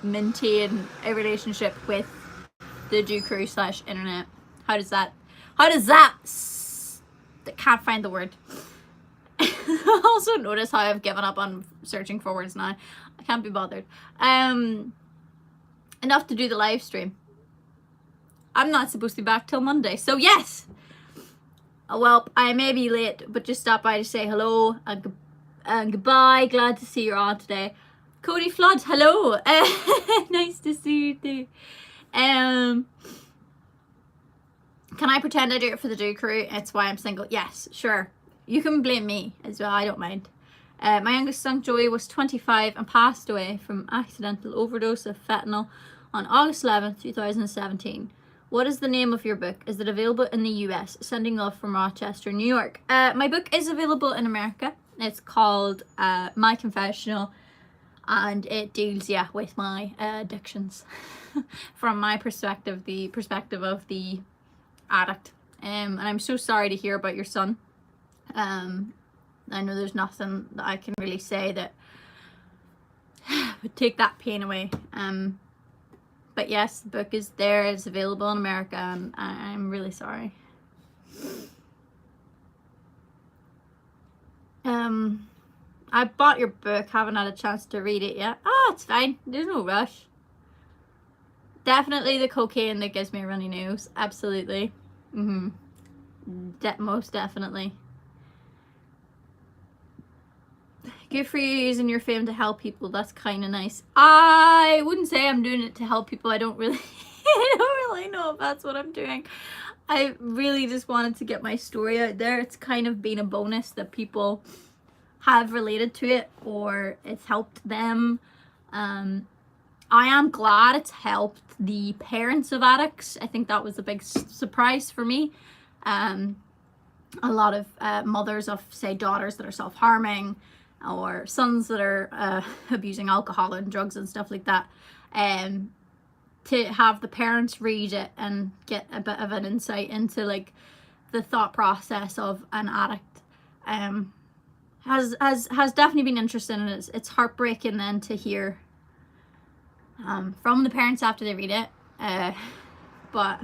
maintain a relationship with the Jew crew / internet. How does that can't find the word. I also notice how I've given up on searching for words now. I can't be bothered. Enough to do the live stream. I'm not supposed to be back till Monday, so yes. Well, I may be late, but just stop by to say hello and goodbye. Glad to see you're on today. Cody Flood, hello. Nice to see you too. Can I pretend I do it for the Jew crew? It's why I'm single. Yes, sure. You can blame me as well. I don't mind. My youngest son Joey was 25 and passed away from accidental overdose of fentanyl on August 11th, 2017. What is the name of your book? Is it available in the US? Sending love from Rochester, New York. My book is available in America. It's called My Confessional, and it deals, with my addictions from my perspective, the perspective of the addict. And I'm so sorry to hear about your son. I know there's nothing that I can really say that would take that pain away. But yes, the book is there. It's available in America, and I'm really sorry. I bought your book, haven't had a chance to read it yet. It's fine. There's no rush. Definitely the cocaine that gives me a runny nose. Absolutely. Most definitely. Good for you using your fame to help people. That's kind of nice. I wouldn't say I'm doing it to help people. I don't really know if that's what I'm doing. I really just wanted to get my story out there. It's kind of been a bonus that people have related to it or it's helped them. I am glad it's helped the parents of addicts. I think that was a big surprise for me. A lot of mothers of, say, daughters that are self-harming, or sons that are abusing alcohol and drugs and stuff like that, to have the parents read it and get a bit of an insight into like the thought process of an addict has definitely been interesting, and it's heartbreaking then to hear from the parents after they read it. But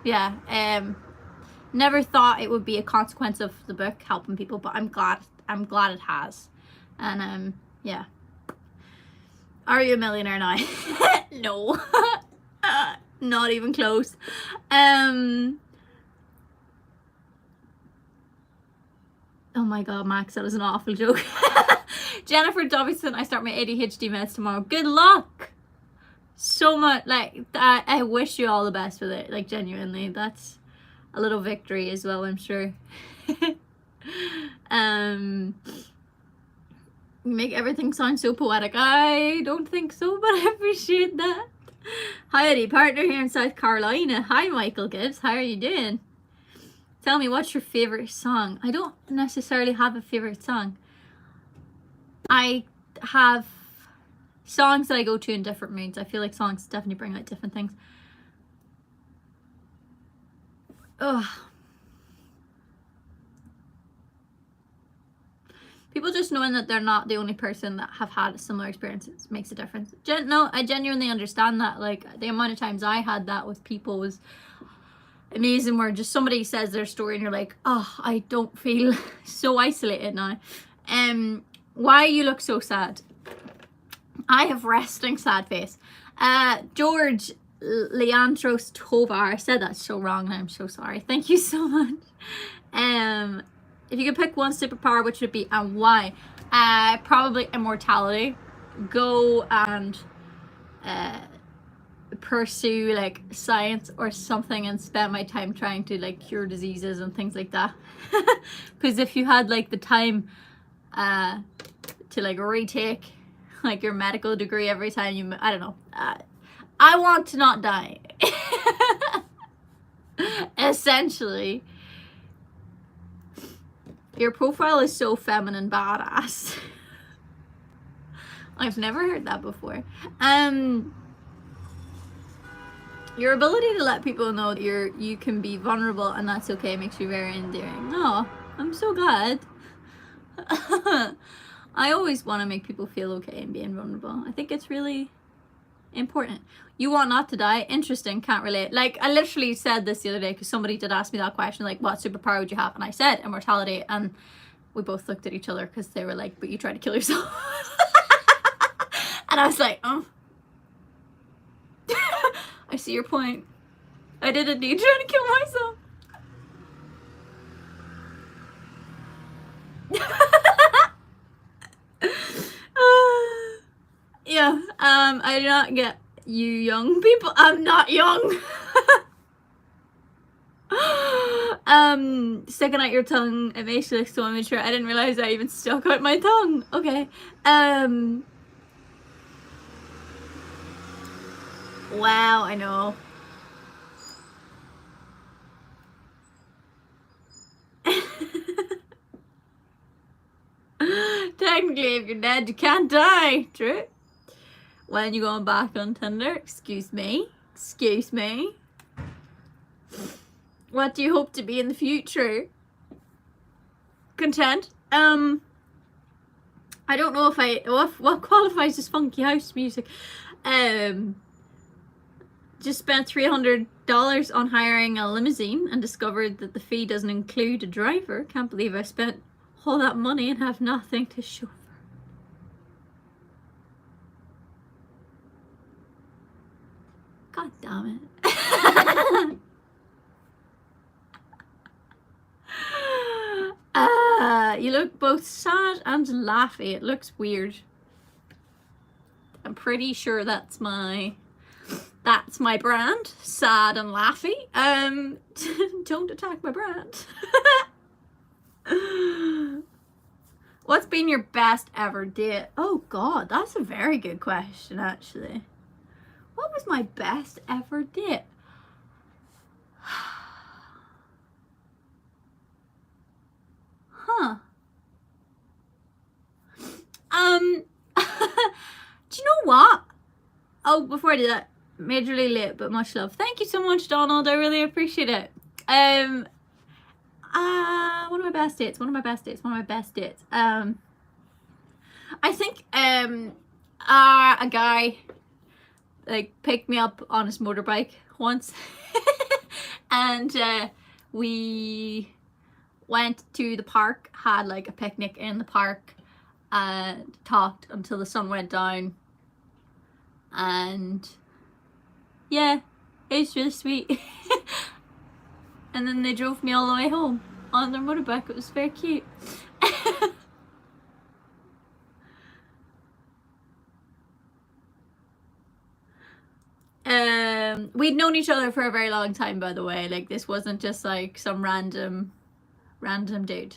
yeah, never thought it would be a consequence of the book helping people, but I'm glad it has. And yeah. Are you a millionaire now? No. Not even close. Oh my god, Max, that was an awful joke. Jennifer Dobson, I start my ADHD meds tomorrow. Good luck. So much, like, I wish you all the best with it. Like, genuinely, that's a little victory as well, I'm sure. You make everything sound so poetic. I don't think so, but I appreciate that. Hi, Eddie, partner here in South Carolina. Hi, Michael Gibbs. How are you doing? Tell me, what's your favorite song? I don't necessarily have a favorite song. I have songs that I go to in different moods. I feel like songs definitely bring out different things. Ugh. People just knowing that they're not the only person that have had similar experiences makes a difference. No, I genuinely understand that. Like, the amount of times I had that with people was amazing, where just somebody says their story and you're like, oh, I don't feel so isolated now. Why you look so sad? I have resting sad face. George Leandros Tovar, I said that so wrong and I'm so sorry. Thank you so much. If you could pick one superpower, which would it be and why? Probably immortality. Go and pursue like science or something and spend my time trying to like cure diseases and things like that. Because if you had like the time to like retake like your medical degree every time you, I don't know, I want to not die. Essentially. Your profile is so feminine badass. I've never heard that before. Your ability to let people know that you can be vulnerable and that's okay makes you very endearing. Oh, I'm so glad. I always want to make people feel okay and being vulnerable. I think it's really important. You want not to die? Interesting, can't relate. Like, I literally said this the other day because somebody did ask me that question, like, what superpower would you have? And I said immortality, and we both looked at each other because they were like, but you tried to kill yourself. And I was like, oh. I see your point. I did indeed try to kill myself. Yeah, I do not get you young people. I'm not young. Sticking out your tongue, it makes you look so immature. I didn't realize I even stuck out my tongue. Okay. Wow, I know. Technically, if you're dead, you can't die. True. When you going back on Tinder? Excuse me. Excuse me. What do you hope to be in the future? Content. I don't know if what qualifies as funky house music. Just spent $300 on hiring a limousine and discovered that the fee doesn't include a driver. Can't believe I spent all that money and have nothing to show for. God damn it. You look both sad and laughy. It looks weird. I'm pretty sure that's my brand. Sad and laughy. Don't attack my brand. What's been your best ever date? Oh god, that's a very good question actually. What was my best ever date? Huh. Do you know what? Oh, before I do that, majorly late, but much love. Thank you so much, Donald. I really appreciate it. One of my best dates. I think a guy like picked me up on his motorbike once, and we went to the park, had like a picnic in the park, and talked until the sun went down, and yeah, it was really sweet. And then they drove me all the way home on their motorbike. It was very cute. We'd known each other for a very long time, by the way. Like, this wasn't just like some random dude.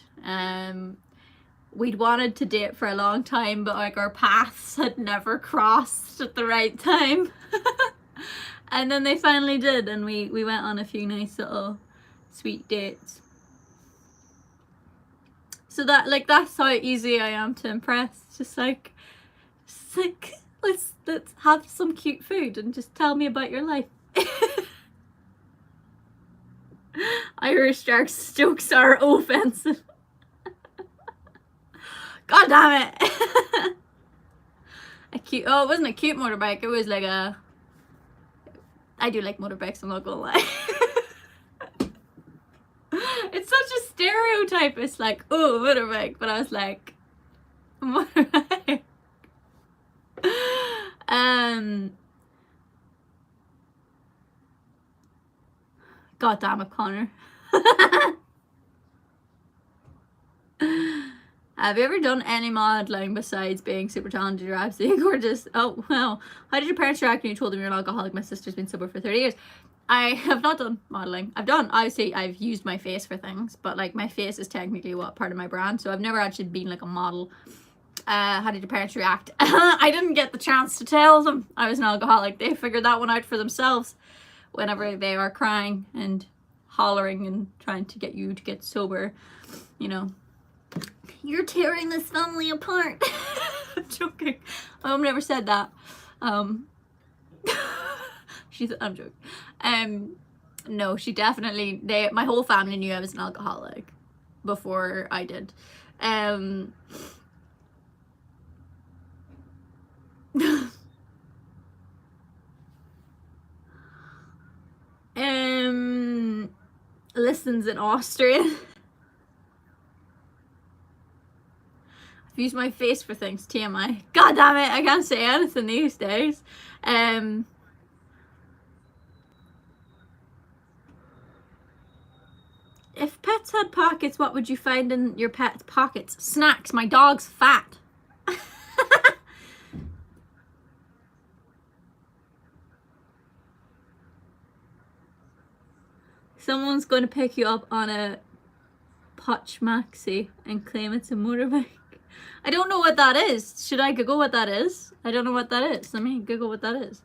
We'd wanted to date for a long time, but like our paths had never crossed at the right time. And then they finally did, and we went on a few nice little sweet dates. So that, like, that's how easy I am to impress. Just like let's have some cute food and just tell me about your life. Irish jokes are offensive. God damn it. Oh, it wasn't a cute motorbike, it was like a... I do like motorbikes, I'm not gonna lie. It's such a stereotype, it's like, oh, motorbike, but I was like, motorbike. God damn it, Connor. Have you ever done any modeling besides being super talented or absolutely gorgeous? Oh, well. How did your parents react when you told them you're an alcoholic? My sister's been sober for 30 years. I have not done modeling. Obviously, I've used my face for things, but like my face is technically part of my brand, so I've never actually been like a model. How did your parents react? I didn't get the chance to tell them I was an alcoholic. They figured that one out for themselves whenever they are crying and hollering and trying to get you to get sober, you know. You're tearing this family apart. I'm joking. My mom never said that. I'm joking. No, she definitely, my whole family knew I was an alcoholic before I did. Listens in Austrian. I've used my face for things, TMI. God damn it, I can't say anything these days. If pets had pockets, what would you find in your pet's pockets? Snacks. My dog's fat. Someone's going to pick you up on a Potch Maxi and claim it's a motorbike. I don't know what that is. Should I Google what that is? I don't know what that is. Let me Google what that is.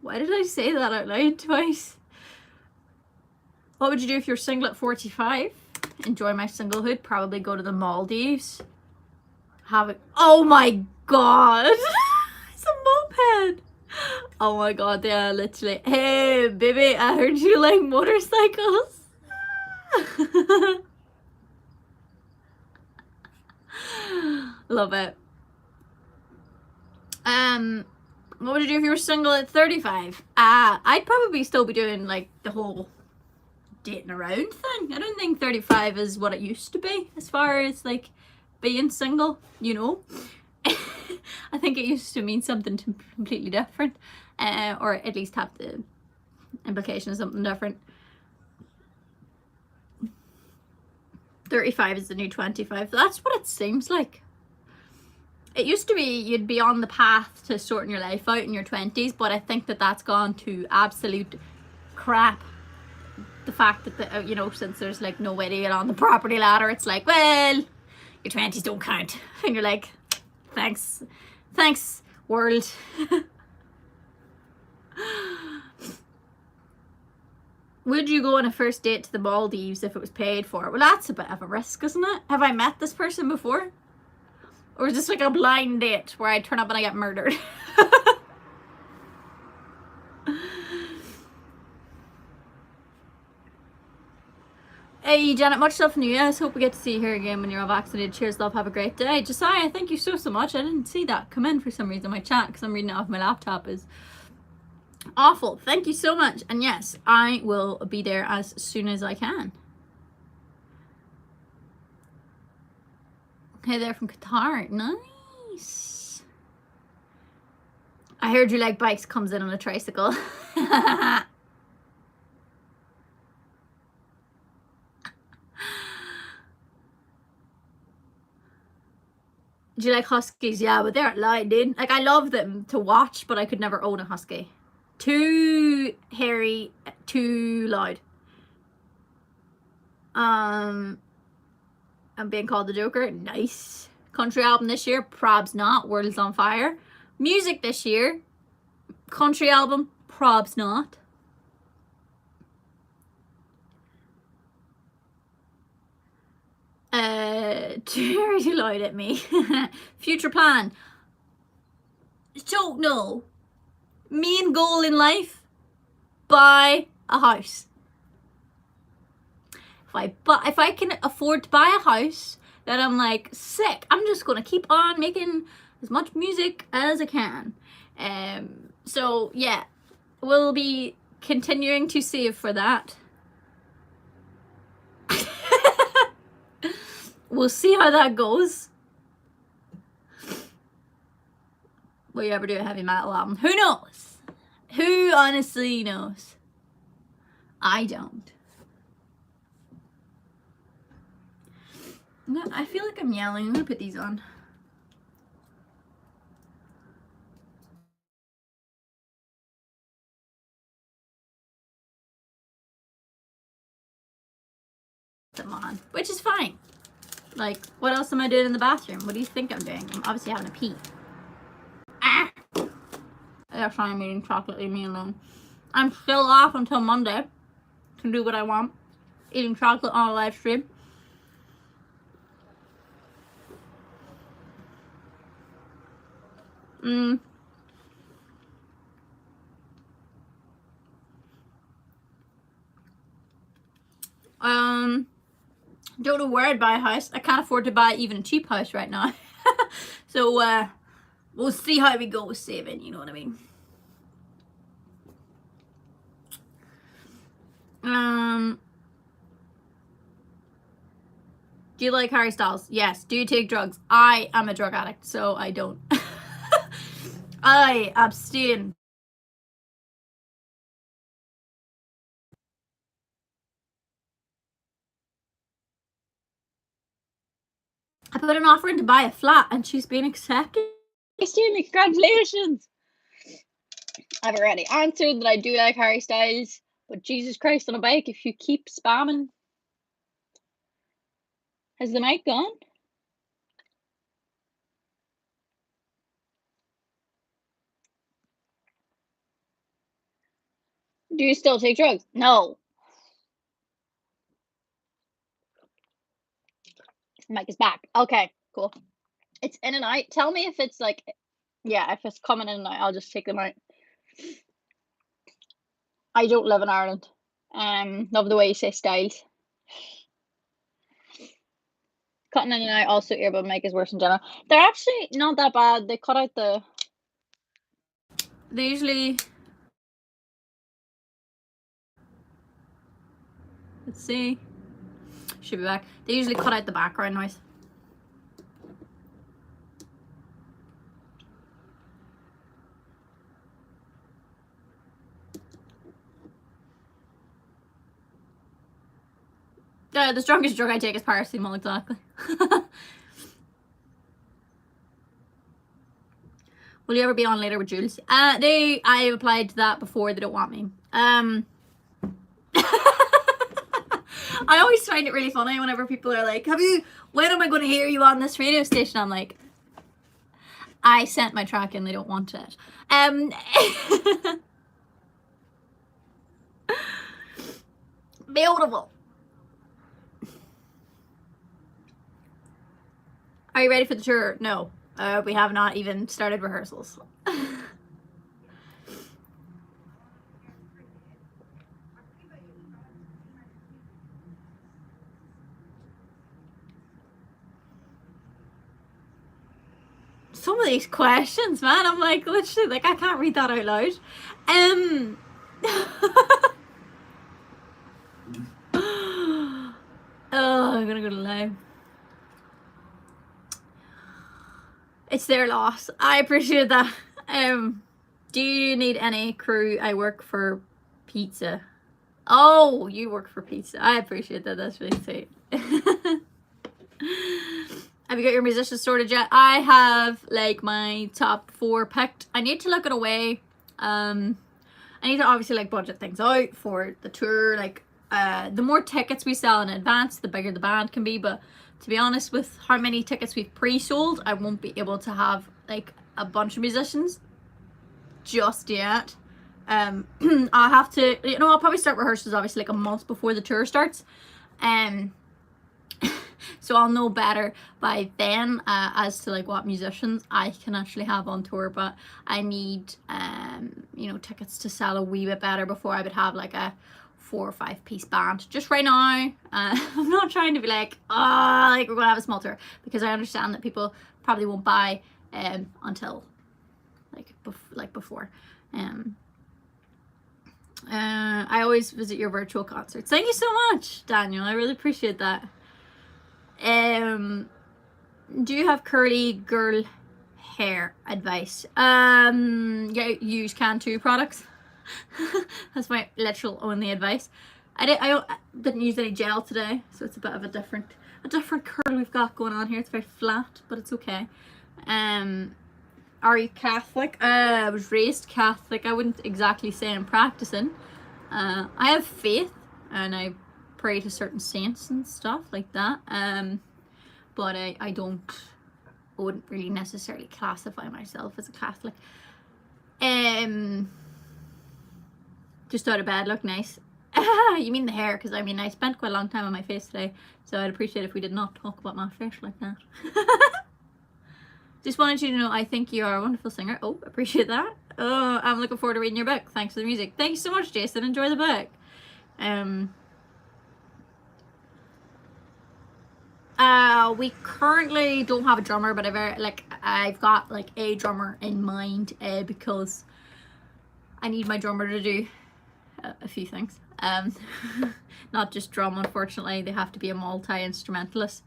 Why did I say that out loud twice? What would you do if you're single at 45? Enjoy my singlehood. Probably go to the Maldives. Have it. Oh my god! It's a moped! Oh my god, yeah, literally. Hey, baby, I heard you like motorcycles. Love it. What would you do if you were single at 35? I'd probably still be doing like the whole dating around thing. I don't think 35 is what it used to be as far as like being single, you know. I think it used to mean something completely different, or at least have the implication of something different. 35 is the new 25. That's what it seems like. It used to be you'd be on the path to sorting your life out in your 20s, but I think that that's gone to absolute crap. The fact that, you know, since there's like no way to get on the property ladder, it's like, well, your 20s don't count. And you're like, thanks world. Would you go on a first date to the Maldives if it was paid for? Well, that's a bit of a risk, isn't it? Have I met this person before? Or is this like a blind date where I turn up and I get murdered? Hey Janet, much love from the US. Hope we get to see you here again when you're all vaccinated. Cheers, love, have a great day. Josiah, thank you so much. I didn't see that come in for some reason. My chat, because I'm reading it off my laptop, is awful. Thank you so much. And yes, I will be there as soon as I can. Hey there from Qatar. Nice. I heard you like bikes. Comes in on a tricycle. Do you like huskies? Yeah, but they're lying, dude. Like, I love them to watch, but I could never own a husky. Too hairy, too loud. I'm being called the Joker. Nice. Country album this year, probs not. World's on Fire. Music this year, country album, probs not. Too loud at me. Future plan. Don't know. Main goal in life, buy a house. If I can afford to buy a house, then I'm like, sick. I'm just gonna keep on making as much music as I can. So yeah, we'll be continuing to save for that. We'll see how that goes. Will you ever do a heavy metal album? Who knows? Who honestly knows? I don't. I feel like I'm yelling. I'm gonna put these on. Them on, which is fine. Like, what else am I doing in the bathroom? What do you think I'm doing? I'm obviously having a pee. Ah! They're trying to eating chocolate, leave me alone. I'm still off until Monday. Can do what I want. Eating chocolate on a live stream. Don't know where I'd buy a house. I can't afford to buy even a cheap house right now. So we'll see how we go with saving, you know what I mean. Do you like Harry Styles? Yes. Do you take drugs? I am a drug addict, so I don't. I abstain. I put an offer in to buy a flat and she's been accepted. Extremely congratulations. I've already answered that I do like Harry Styles, but Jesus Christ on a bike, if you keep spamming. Has the mic gone? Do you still take drugs? No. Mic is back. Okay, cool. It's in and out. Tell me if it's like, yeah, if it's coming in and out, I'll just take them out. I don't live in Ireland. Love the way you say styles. Cutting in and out, also earbud mic is worse in general. They're actually not that bad. They cut out the... They usually... Let's see. Should be back. They usually cut out the background noise. The strongest drug I take is paracetamol, exactly. Will you ever be on later with Jules? I applied to that before. They don't want me. I always find it really funny whenever people are like, when am I going to hear you on this radio station? I'm like, I sent my track and they don't want it. Beautiful. Are you ready for the tour? No. We have not even started rehearsals. Some of these questions, man, I'm like, literally, like, I can't read that out loud. Oh, I'm gonna go to live. It's their loss. I appreciate that. Do you need any crew? I work for pizza. Oh, you work for pizza. I appreciate that. That's really sweet. Have you got your musicians sorted yet? I have like my top 4 picked. I need to look at a way. I need to obviously like budget things out for the tour. Like the more tickets we sell in advance, the bigger the band can be. But to be honest, with how many tickets we've pre-sold, I won't be able to have like a bunch of musicians just yet. I'll have to, you know, I'll probably start rehearsals obviously like a month before the tour starts. So I'll know better by then as to like what musicians I can actually have on tour. But I need you know, tickets to sell a wee bit better before I would have like a 4 or 5 piece band. Just right now, I'm not trying to be like, oh, like we're gonna have a small tour, because I understand that people probably won't buy until like before. I always visit your virtual concerts. Thank you so much, Daniel. I really appreciate that. Do you have curly girl hair advice? Yeah, use Cantu products. That's my literal only advice. I didn't use any gel today, so it's a bit of a different curl we've got going on here. It's very flat, but it's okay. Are you Catholic? I was raised Catholic. I wouldn't exactly say I'm practicing. I have faith and I pray to certain saints and stuff like that. But I wouldn't really necessarily classify myself as a Catholic. Just out of bed, look nice. You mean the hair? Because I mean, I spent quite a long time on my face today, so I'd appreciate if we did not talk about my face like that. Just wanted you to know I think you are a wonderful singer. Oh, appreciate that. Oh, I'm looking forward to reading your book. Thanks for the music. Thank you so much, Jason. Enjoy the book. We currently don't have a drummer, but I've got like a drummer in mind because I need my drummer to do a few things. Not just drum, unfortunately. They have to be a multi-instrumentalist.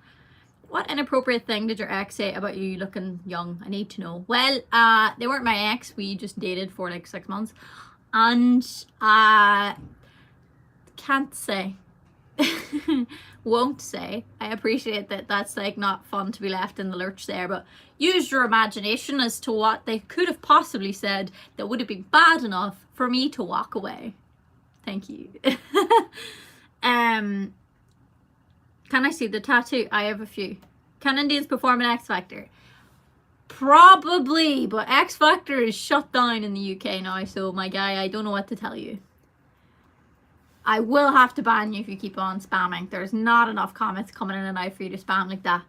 What inappropriate thing did your ex say about you looking young? I need to know. Well, they weren't my ex. We just dated for like 6 months. And can't say. Won't say. I appreciate that that's like not fun to be left in the lurch there, but use your imagination as to what they could have possibly said that would have been bad enough for me to walk away. Thank you. Can I see the tattoo? I have a few. Can Indians perform an X Factor? Probably, but X Factor is shut down in the UK now, so my guy, I don't know what to tell you. I will have to ban you if you keep on spamming. There's not enough comments coming in and out for you to spam like that.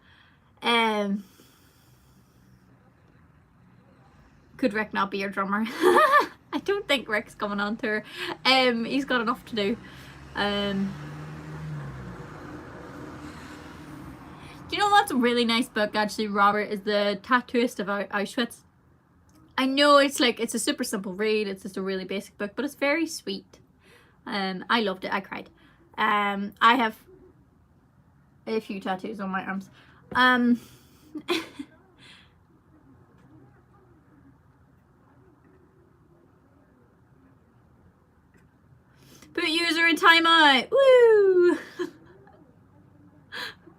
Could Rick not be your drummer? I don't think Rick's coming on tour. He's got enough to do. Do you know what's a really nice book actually, Robert, is The Tattooist of Auschwitz. I know it's a super simple read, it's just a really basic book, but it's very sweet. I loved it, I cried. I have a few tattoos on my arms. Put user in timeout. Woo!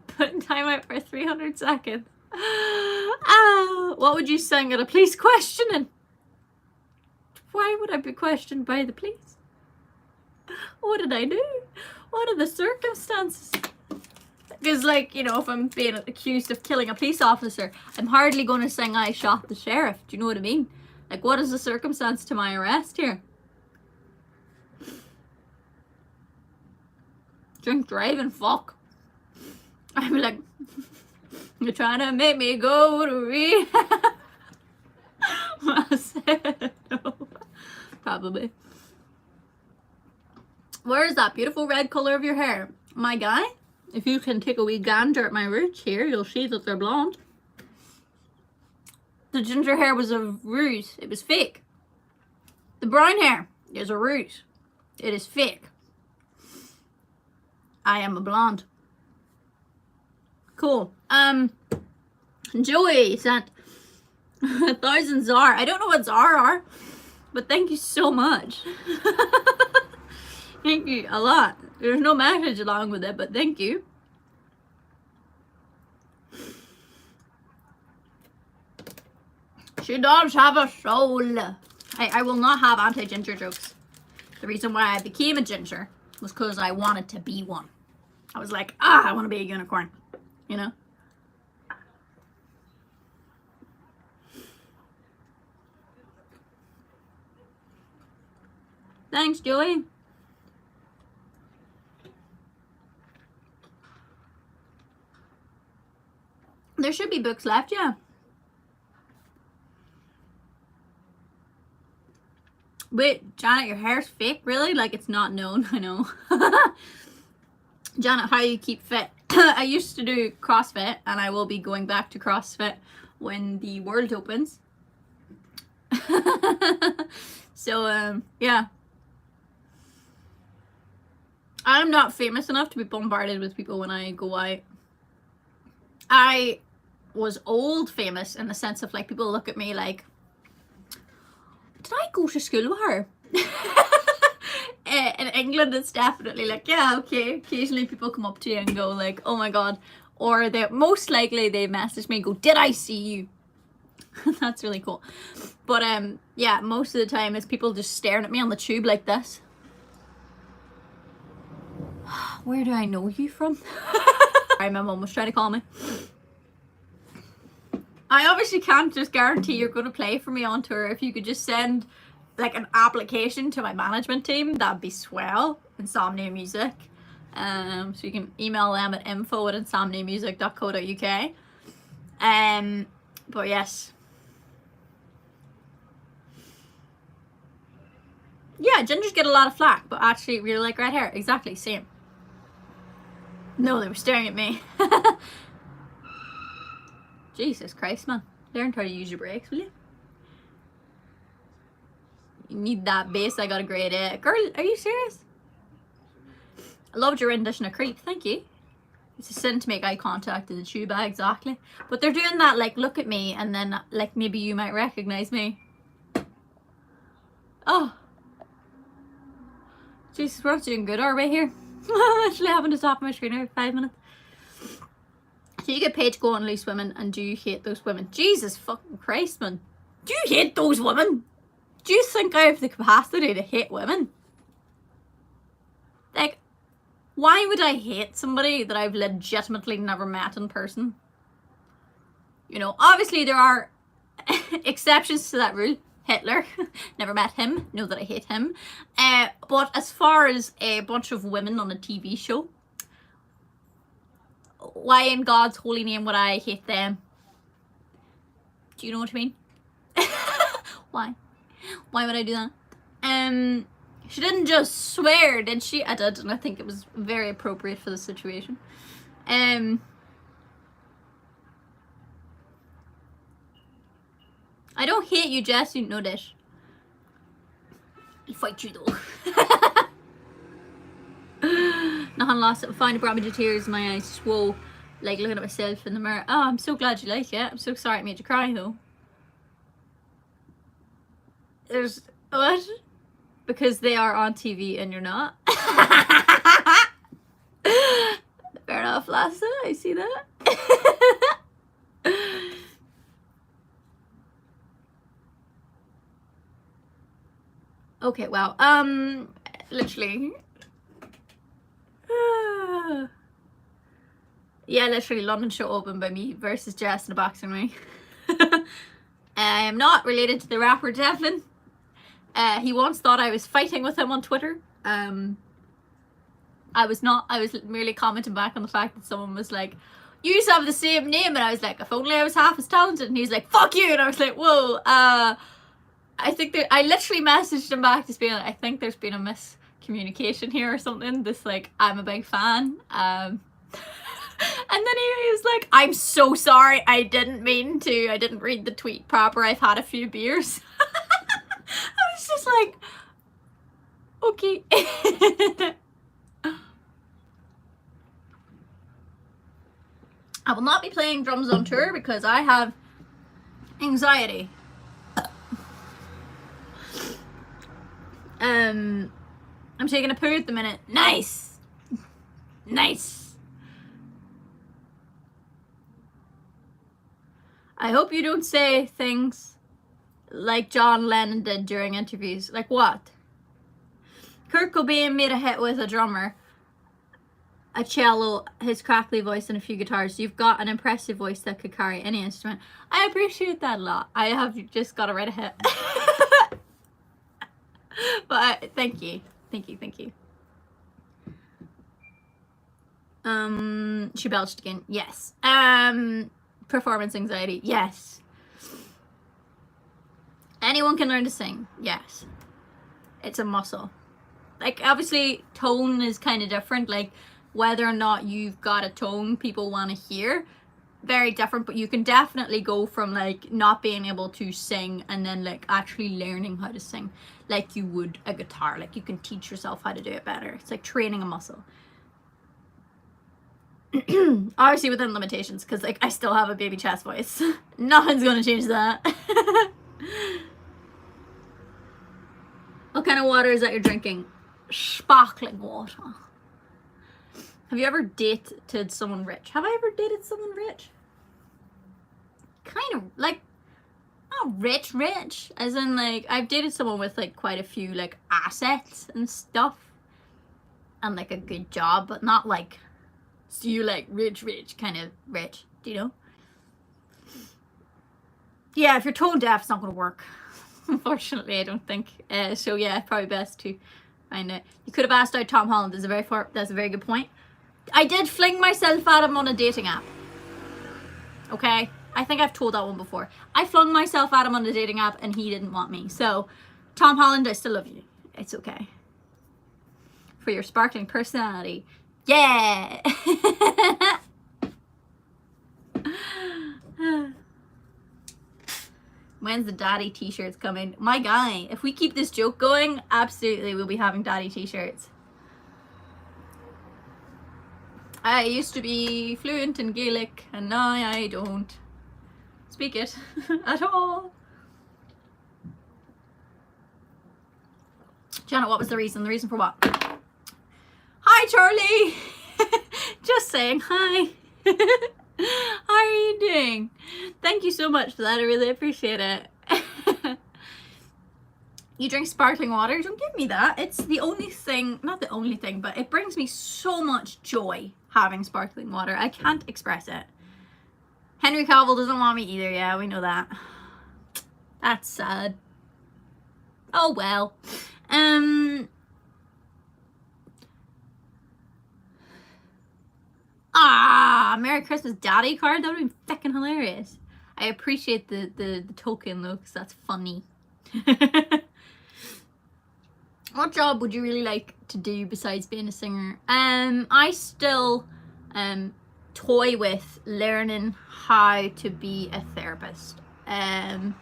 Put in timeout for 300 seconds. What would you sing at a police questioning? Why would I be questioned by the police? What did I do? What are the circumstances? Because, like, you know, if I'm being accused of killing a police officer, I'm hardly going to sing I shot the sheriff. Do you know what I mean? Like, what is the circumstance to my arrest here? Drink, drive, and fuck. I'm like, you're trying to make me go to rehab. I said no. Probably. Where is that beautiful red colour of your hair? My guy, if you can take a wee gander at my roots here, you'll see that they're blonde. The ginger hair was a ruse. It was fake. The brown hair is a ruse. It is fake. I am a blonde. Cool. Joey sent 1,000 ZAR. I don't know what ZAR are, but thank you so much. Thank you a lot. There's no message along with it, but thank you. She does have a soul. I will not have anti-ginger jokes. The reason why I became a ginger was because I wanted to be one. I was like, I want to be a unicorn. You know? Thanks, Joey. There should be books left, yeah. Wait, Janet, your hair's fake? Really? Like, it's not known? I know. Janet, how you keep fit? I used to do CrossFit, and I will be going back to CrossFit when the world opens. So, yeah. I'm not famous enough to be bombarded with people when I go out. I was old famous in the sense of, like, people look at me like, did I go to school with her? In England, it's definitely like, yeah, okay. Occasionally people come up to you and go like, oh my god. Or they most likely they message me and go, did I see you? That's really cool. But yeah, most of the time it's people just staring at me on the tube like this. Where do I know you from? Sorry, my mum was trying to call me. I obviously can't just guarantee you're going to play for me on tour. If you could just send like an application to my management team, that'd be swell. Insomnia Music. So you can email them at info@insomniamusic.co.uk. But yes. Yeah, gingers get a lot of flack, but actually really like red hair. Exactly, same. No, they were staring at me. Jesus Christ, man. Learn how to use your brakes, will you? You need that bass. I got a grade A. Girl, are you serious? I loved your rendition of Creep. Thank you. It's a sin to make eye contact in the tube, exactly. But they're doing that, like, look at me, and then, like, maybe you might recognize me. Oh. Jesus, we're not doing good, are we here? I'm actually having to stop my screen every 5 minutes. So you get paid to go on Loose Women, and do you hate those women? Jesus fucking Christ, man. Do you hate those women? Do you think I have the capacity to hate women? Like, why would I hate somebody that I've legitimately never met in person? You know, obviously there are exceptions to that rule. Hitler, never met him, know that I hate him. But as far as a bunch of women on a TV show, why in God's holy name would I hate them? Do you know what I mean? Why? Why would I do that? She didn't just swear, did she? I did, and I think it was very appropriate for the situation. I don't hate you, Jess. You know that. I'll fight you though. Nothing lost. It finally brought me to tears. My eyes swole, like looking at myself in the mirror. Oh, I'm so glad you like it. I'm so sorry it made you cry though. There's what? Because they are on TV and you're not. Fair enough, Lassa. I see that. Okay, well, literally. Yeah, literally, London show opened by me versus Jess in a boxing ring. I am not related to the rapper Devlin. He once thought I was fighting with him on Twitter. I was not. I was merely commenting back on the fact that someone was like, you have the same name, and I was like, if only I was half as talented. And he's like, fuck you, and I was like, whoa. I think that I literally messaged him back just being like, I think there's been a miscommunication here or something. This like, I'm a big fan. And then he was like, I'm so sorry. I didn't mean to. I didn't read the tweet proper. I've had a few beers. I was just like, okay. I will not be playing drums on tour because I have anxiety. I'm taking a poo at the minute. Nice. Nice. I hope you don't say things like John Lennon did during interviews. Like what? Kurt Cobain made a hit with a drummer, a cello, his crackly voice, and a few guitars. You've got an impressive voice that could carry any instrument. I appreciate that a lot. I have just got to write a hit. But thank you. Thank you. Thank you. She belched again. Yes. Performance anxiety. Yes. Anyone can learn to sing. Yes. It's a muscle. Like, obviously, tone is kind of different. Like, whether or not you've got a tone people want to hear, very different. But you can definitely go from, like, not being able to sing and then, like, actually learning how to sing like you would a guitar. Like, you can teach yourself how to do it better. It's like training a muscle. Obviously within limitations, because, like, I still have a baby chest voice. Nothing's going to change that. What kind of water is that you're drinking? Sparkling water. Have you ever dated someone rich? Have I ever dated someone rich? Kind of, like, not rich, as in, like, I've dated someone with, like, quite a few, like, assets and stuff, and, like, a good job, but not, like, so you, like, rich, kind of rich, do you know? Yeah, if you're tone deaf, it's not gonna work. Unfortunately, I don't think. So yeah, probably best to find it. You could have asked out Tom Holland. That's a very good point. I did fling myself at him on a dating app. Okay, I think I've told that one before. I flung myself at him on a dating app, and he didn't want me. So, Tom Holland, I still love you. It's okay. For your sparkling personality, yeah. When's the daddy t-shirts coming? My guy, if we keep this joke going, absolutely we'll be having daddy t-shirts. I used to be fluent in Gaelic, and now I don't speak it at all. Janet, what was the reason? The reason for what? Hi, Charlie. Just saying hi. How are you doing? Thank you so much for that. I really appreciate it. You drink sparkling water? Don't give me that. It's the only thing, not the only thing, but it brings me so much joy having sparkling water. I can't express it. Henry Cavill doesn't want me either. Yeah, we know that. That's sad. Oh well. Merry Christmas daddy card. That would be fucking hilarious. I appreciate the token though, because that's funny. What job would you really like to do besides being a singer? I still toy with learning how to be a therapist. I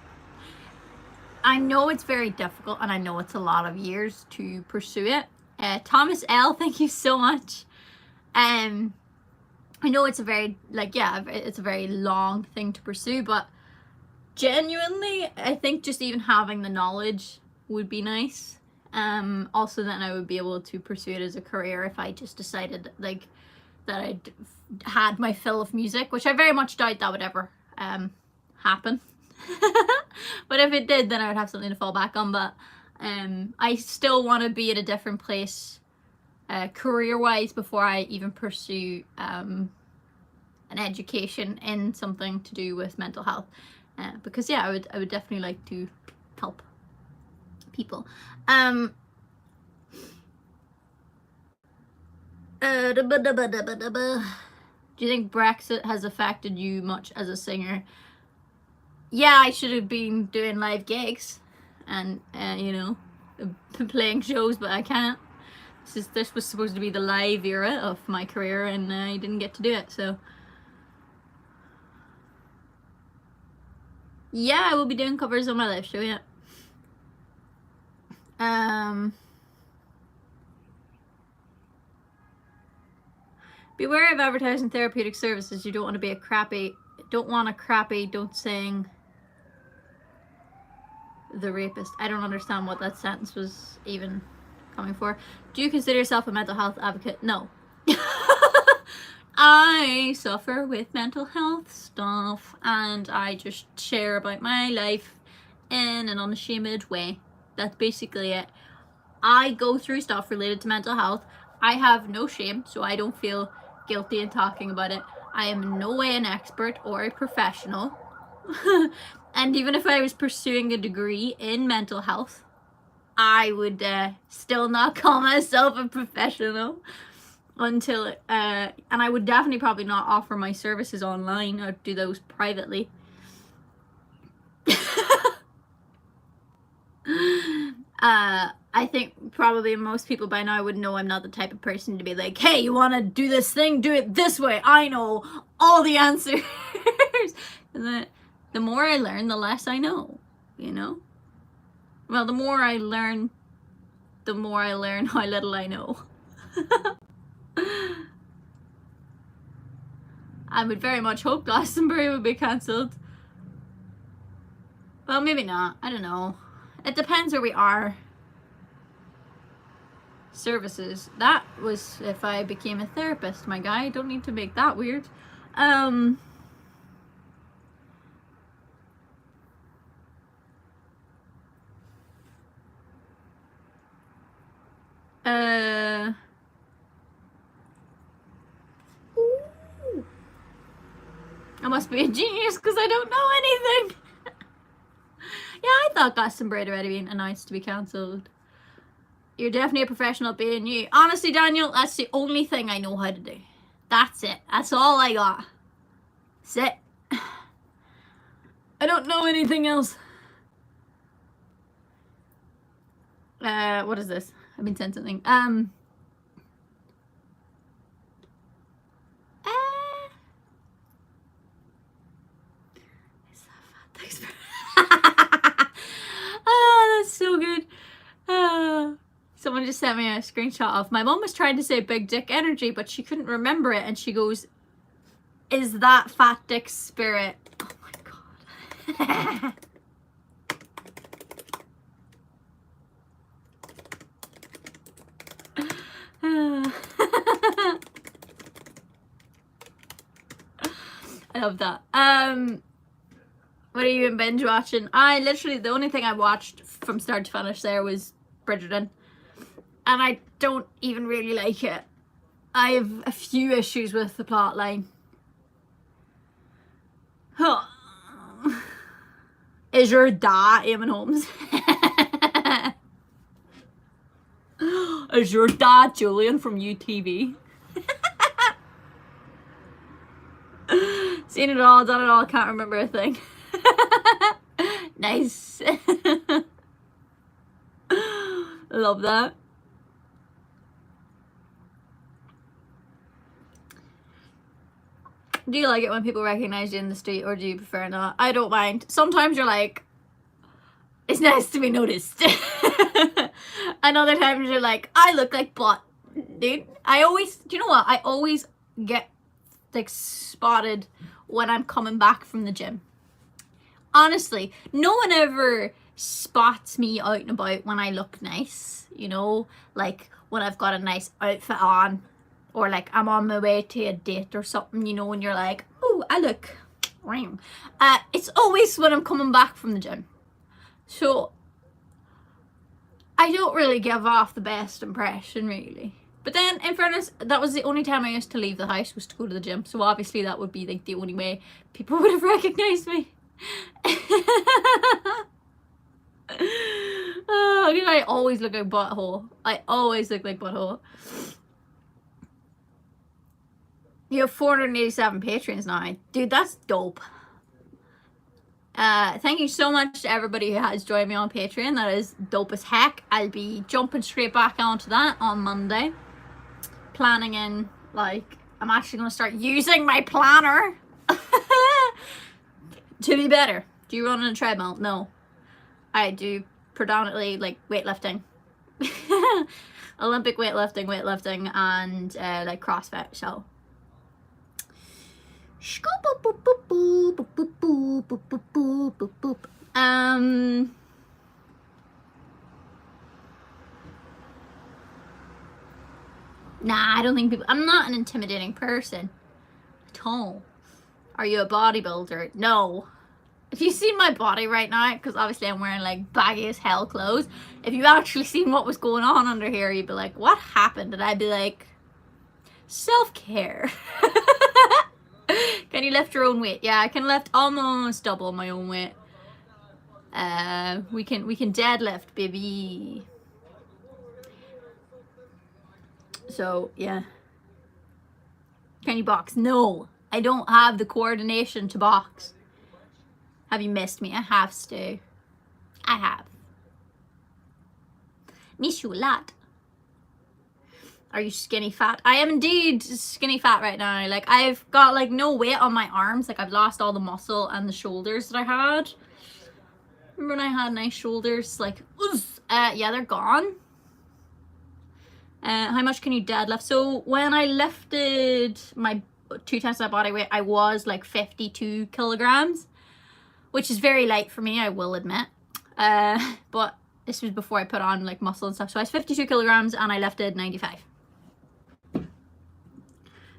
know it's very difficult, and I know it's a lot of years to pursue it. Thomas L, thank you so much. I know it's a very, like, yeah, it's a very long thing to pursue, but genuinely, I think just even having the knowledge would be nice. Also then I would be able to pursue it as a career if I just decided, like, that I'd had my fill of music, which I very much doubt that would ever happen. But if it did, then I would have something to fall back on. But I still want to be at a different place career-wise before I even pursue an education in something to do with mental health, because yeah, I would definitely like to help people. Do you think Brexit has affected you much as a singer? Yeah, I should have been doing live gigs and you know, playing shows, but I can't. This was supposed to be the live era of my career, and I didn't get to do it, so yeah, I will be doing covers on my live show. Yeah. Beware of advertising therapeutic services. You don't want to be a crappy, don't sing the rapist. I don't understand what that sentence was even coming for. Do you consider yourself a mental health advocate? No. I suffer with mental health stuff, and I just share about my life in an unashamed way. That's basically it. I go through stuff related to mental health. I have no shame, so I don't feel guilty in talking about it. I am in no way an expert or a professional. And even if I was pursuing a degree in mental health, I would still not call myself a professional until, and I would definitely probably not offer my services online. I'd do those privately. I think probably most people by now would know I'm not the type of person to be like, hey, you want to do this thing? Do it this way. I know all the answers. And the more I learn, the less I know, you know? Well, the more I learn how little I know. I would very much hope Glastonbury would be cancelled. Well, maybe not. I don't know. It depends where we are. Services. That was if I became a therapist, my guy. Don't need to make that weird. Ooh. I must be a genius because I don't know anything. Yeah, I thought Glastonbury had already been announced to be cancelled. You're definitely a professional at being you. Honestly, Daniel, that's the only thing I know how to do. That's it. That's all I got. That's it. I don't know anything else. What is this? I've been sent something. Oh, that's so good. Someone just sent me a screenshot of my mom was trying to say big dick energy, but she couldn't remember it, and she goes, is that fat dick spirit? Oh my god. I love that. What are you in binge watching? I literally, the only thing I watched from start to finish there was Bridgerton, and I don't even really like it. I have a few issues with the plot line. Is your dad Eamon Holmes? Is your dad Julian from UTV? Seen it all, done it all, can't remember a thing. Nice. Love that. Do you like it when people recognize you in the street, or do you prefer not? I don't mind. Sometimes you're like, it's nice to be noticed. And other times you're like, I look like butt. Dude, do you know what? I always get like spotted when I'm coming back from the gym. Honestly, no one ever spots me out and about when I look nice, you know, like when I've got a nice outfit on, or like I'm on my way to a date or something, you know, and you're like, oh, I look ring. It's always when I'm coming back from the gym. So I don't really give off the best impression, really. But then, in fairness, that was the only time I used to leave the house, was to go to the gym. So obviously that would be like the only way people would have recognized me. Oh, dude, I always look like butthole. I always look like butthole. You have 487 patrons now. Dude, that's dope. Thank you so much to everybody who has joined me on Patreon. That is dope as heck. I'll be jumping straight back onto that on Monday. Planning in, like, I'm actually going to start using my planner to be better. Do you run on a treadmill? No. I do predominantly, like, weightlifting. Olympic weightlifting, and, like, CrossFit, so. Nah, I don't think people, I'm not an intimidating person at all. Are you a bodybuilder? No. if you see my body right now, because obviously I'm wearing like baggy as hell clothes, if you actually seen what was going on under here, you'd be like, what happened? And I'd be like, self-care. Can you lift your own weight? Yeah, I can lift almost double my own weight. We can deadlift, baby. So yeah. Can you box? No, I don't have the coordination to box. Have you missed me? I have, Stu. I have. Miss you a lot. Are you skinny fat? I am indeed skinny fat right now. Like, I've got like no weight on my arms. Like, I've lost all the muscle and the shoulders that I had. Remember when I had nice shoulders? Like, yeah, they're gone. How much can you deadlift? So when I lifted my 2 times my body weight, I was like 52 kilograms, which is very light for me, I will admit. But this was before I put on like muscle and stuff. So I was 52 kilograms and I lifted 95.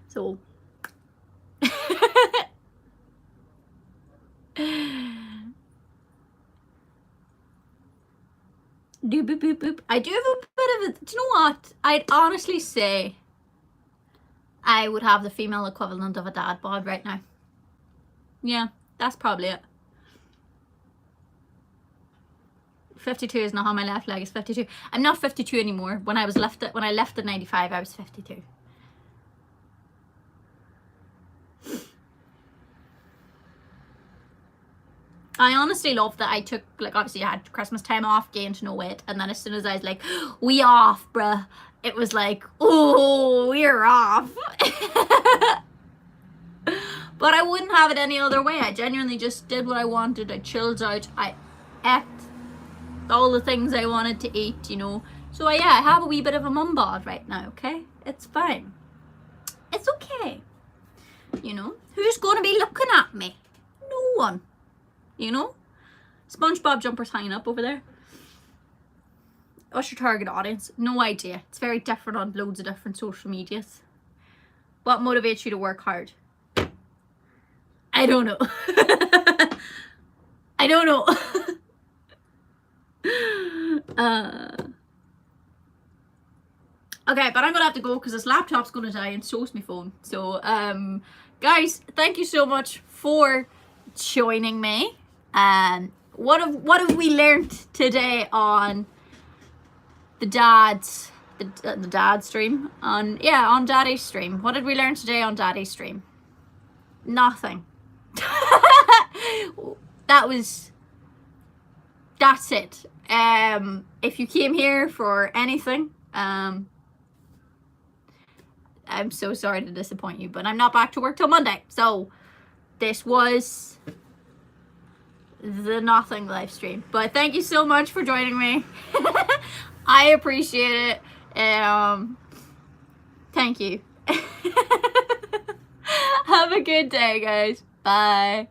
So do boop boop boop. I do have a bit of a, do you know what? I'd honestly say I would have the female equivalent of a dad bod right now. Yeah, that's probably it. 52 is not how my left leg is. 52. I'm not 52 anymore. When I left at 95, I was 52. I honestly love that I took, like, obviously I had Christmas time off, gained no weight, and then as soon as I was like, we off, bruh, it was like, oh, we're off. But I wouldn't have it any other way. I genuinely just did what I wanted. I chilled out. I ate all the things I wanted to eat, you know. So yeah, I have a wee bit of a mum bod right now, okay? It's fine. It's okay. You know, who's going to be looking at me? No one. You know? SpongeBob jumpers hanging up over there. What's your target audience? No idea. It's very different on loads of different social medias. What motivates you to work hard? I don't know. I don't know. Okay, but I'm gonna have to go because this laptop's gonna die and so's my phone. So guys, thank you so much for joining me. What have we learned today on the dad stream? On Daddy's stream. What did we learn today on Daddy's stream? Nothing. That's it. If you came here for anything, I'm so sorry to disappoint you, but I'm not back to work till Monday. So this was the nothing live stream. But thank you so much for joining me. I appreciate it. Thank you. Have a good day, guys. Bye.